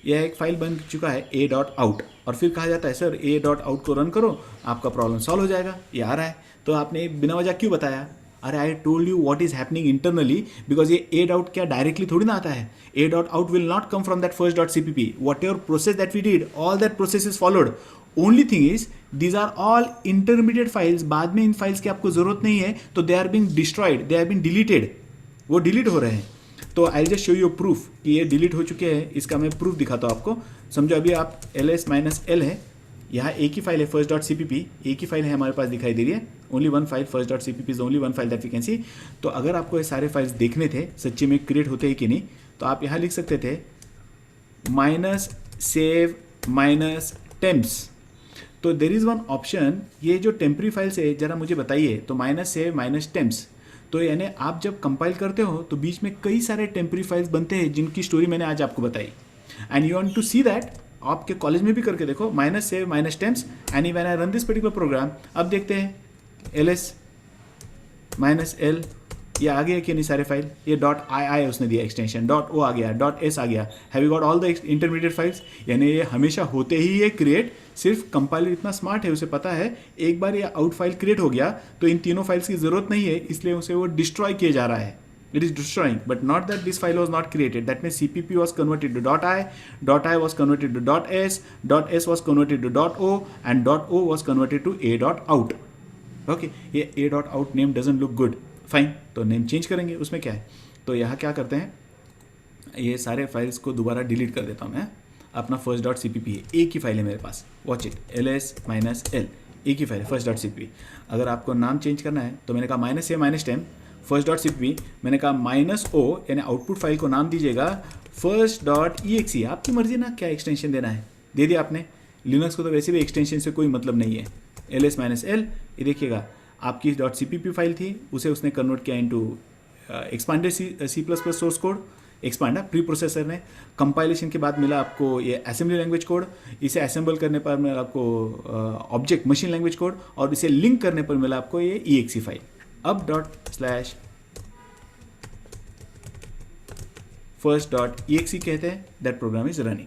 यह एक फाइल बन चुका है a.out, और फिर कहा जाता है सर a.out को रन करो, आपका प्रॉब्लम सॉल्व हो जाएगा। ये आ रहा है, तो आपने बिना वजह क्यों बताया? अरे I told you what is happening internally, because ये a.out क्या डायरेक्टली थोड़ी ना आता है। a.out will not come from that first.cpp, whatever process that we did, all that process is followed. Only thing is these are all intermediate files, बाद में इन files की आपको जरूरत नहीं है, तो they are being destroyed, they are being deleted, वो delete हो रहे हैं। तो I just show you proof कि ये डिलीट हो चुके हैं, इसका मैं प्रूफ दिखाता हूँ आपको। समझो अभी आप ls-l है, यहाँ एक ही फाइल है first.cpp, एक ही फाइल है हमारे पास दिखाई दे रही है, only one file, first.cpp is only one file that we can see. तो अगर आपको ये सारे फाइल्स देखने थे सच्ची में क्रिएट होते हैं कि नहीं, तो आप यहाँ लिख सकते थे -save -temps। तो देर इज़ वन ऑप्शन, ये जो टेम्परी फाइल्स है जरा मुझे बताइए, तो -save -temps, तो यानी आप जब कंपाइल करते हो तो बीच में कई सारे टेम्परी फाइल्स बनते हैं जिनकी स्टोरी मैंने आज आपको बताई, and you want to see that. आपके कॉलेज में भी करके देखो -save -temps, and when I run this particular program, अब देखते हैं ls-l, ये आ गया कि नहीं सारे फाइल, ये .ii उसने दिया एक्सटेंशन, .o आ गया, .s आ गया, have you got all the intermediate files. यानी ये हमेशा होते ही ये क्रिएट, सिर्फ कंपाइलर इतना स्मार्ट है, उसे पता है एक बार ये आउट फाइल क्रिएट हो गया तो इन तीनों फाइल्स की जरूरत नहीं है, इसलिए उसे वो डिस्ट्रॉय किया जा रहा है। It is destroying, but not that this file was not created. That means CPP was converted to .i was converted to .s was converted to .o, and .o was converted to a.out. Okay, ये a.out name doesn't look good. Fine, तो name change करेंगे, उसमें क्या है। तो यहाँ क्या करते हैं, ये सारे फाइल्स को दोबारा डिलीट कर देता हूँ मैं। अपना first.cpp है, एक ही फाइल है मेरे पास, वॉच इट, ls-l, एक ही फाइल है first.cpp। अगर आपको नाम चेंज करना है तो मैंने कहा -save -tem first.cpp, मैंने कहा -o, यानी आउटपुट फाइल को नाम दीजिएगा first.exe, आपकी मर्जी ना क्या एक्सटेंशन देना है, दे दिया आपने। लिनक्स को तो वैसे भी एक्सटेंशन से कोई मतलब नहीं है। ls-l, ये देखिएगा आपकी .cpp फाइल थी, उसे उसने कन्वर्ट किया into expanded C++ source code, expander preprocessor ने। कंपाइलेशन के बाद मिला आपको ये असेंबली लैंग्वेज कोड, इसे असेंबल करने पर मिला आपको ऑब्जेक्ट मशीन लैंग्वेज कोड, और इसे लिंक करने पर मिला आपको ये exe फाइल। अब .first.exe कहते हैं, that program is running.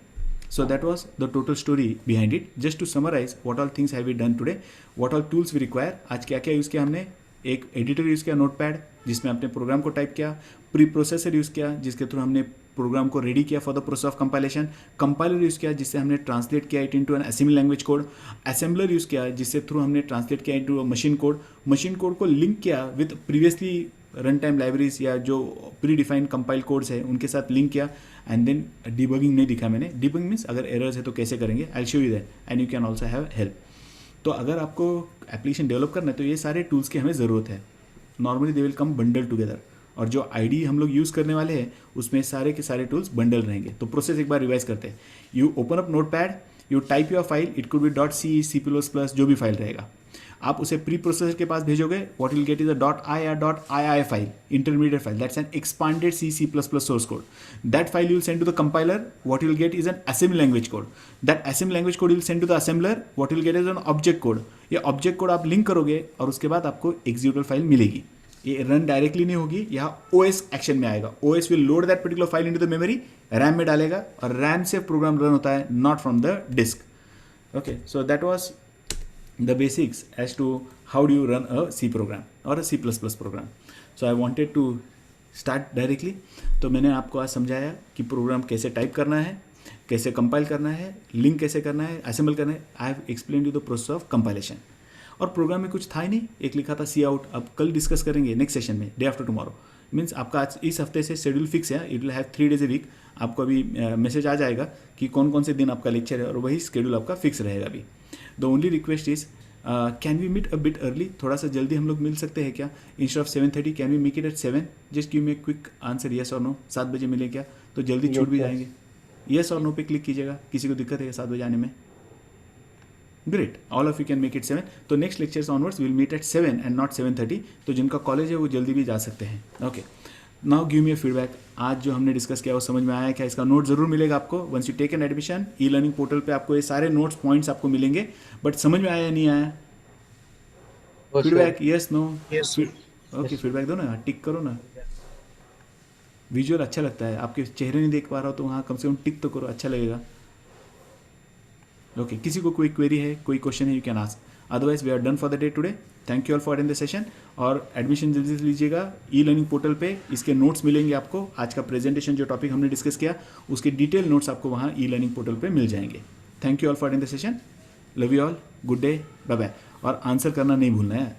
So that was the total story behind it. Just to summarize, what all things have we done today? What all tools we require? आज क्या क्या यूज़ किया हमने? एक editor use किया, notepad, जिसमें आपने programme को टाइप किया, प्री प्रोसेसर यूज़ किया जिसके थ्रू हमने प्रोग्राम को रेडी किया for the process of compilation, compiler use किया जिससे हमने ट्रांसलेट किया it into an assembly language code, assembler use किया जिससे थ्रू हमने ट्रांसलेट किया into machine code, machine code को लिंक किया with previously run time libraries या जो प्री डिफाइंड कंपाइल कोड्स है उनके साथ लिंक किया, एंड देन डिबगिंग नहीं दिखा मैंने। डिबगिंग मीन्स अगर एरर्स है तो कैसे करेंगे, I show you that, and you can also have help. तो अगर आपको एप्लीकेशन डेवलप करना है तो ये सारे टूल्स की हमें ज़रूरत है। Normally they will come bundle together, और जो आईडी हम लोग यूज़ करने वाले हैं उसमें सारे के सारे टूल्स बंडल रहेंगे। तो प्रोसेस एक बार रिवाइज करते हैं। You open up notepad, you type your file, it could be .c, C++, जो भी फाइल रहेगा, आप उसे प्री प्रोसेसर के पास भेजोगे, what will get is a .i या .ii file, intermediate file, that's an expanded C++ source code. That file you will send to the compiler, what will get is an assembly language code. That assembly language code will send to the assembler, what will get is an object code. ये object code आप link करोगे और उसके बाद आपको executable file मिलेगी। ये run directly नहीं होगी, यहाँ OS एक्शन में आएगा। OS will load that particular file into the memory, RAM में डालेगा, और रैम से प्रोग्राम रन होता है, not from the disk. Okay, so that was the basics as to how do you run a C program or a C++ program. So I wanted to start directly. तो मैंने आपको आज समझाया कि programme कैसे type करना है, कैसे कंपाइल करना है, लिंक कैसे करना है, असेंबल करना है। I have explain you the process of compilation. और प्रोग्राम में कुछ था ही नहीं, एक लिखा था सी आउट। अब कल डिस्कस करेंगे नेक्स्ट सेशन में, डे आफ्टर टुमारो, मीन्स आपका आज इस हफ्ते से शेड्यूल फिक्स है, it will have 3 days a week. आपको अभी मैसेज आ जाएगा कि कौन कौन से दिन आपका लेक्चर है और वही शेड्यूल आपका फिक्स रहेगा अभी। The only request is can we meet a bit early, थोड़ा सा जल्दी हम लोग मिल सकते हैं क्या? Instead of 7:30 can we make it at 7? Just give me quick answer, yes और नो। 7 बजे मिले क्या? तो जल्दी छूट भी जाएंगे। येस और नो पे क्लिक कीजिएगा, किसी को दिक्कत है 7 बजे आने में? Great, all of you can make it 7। तो next lectures onwards will meet at 7 and not 7:30। तो जिनका कॉलेज है वो जल्दी भी जा सकते हैं। Okay, now give me a feedback. आज जो हमने डिस्कस किया वो समझ में आया क्या? इसका नोट जरूर मिलेगा आपको once you take an admission. E learning portal पे आपको ये सारे नोट्स पॉइंट्स आपको मिलेंगे, बट समझ में आया या नहीं आया? Feedback yes no? Yes, okay, feedback दो ना, टिक करो ना। विजुअल अच्छा लगता है, आपके चेहरे नहीं देख पा रहा हो तो वहाँ कम से कम टिक तो करो, अच्छा लगेगा। ओके, किसी को कोई क्वेरी है, कोई क्वेश्चन है, you can ask. Otherwise we are done for the day today. Thank you all for attending the session. और एडमिशन जल्दी से लीजिएगा ई लर्निंग पोर्टल पे, इसके नोट्स मिलेंगे आपको। आज का प्रेजेंटेशन जो टॉपिक हमने डिस्कस किया उसके डिटेल नोट्स आपको वहाँ ई लर्निंग पोर्टल पे मिल जाएंगे। Thank you all for attending the session. Love you all, good day, bye bye. और आंसर करना नहीं भूलना है।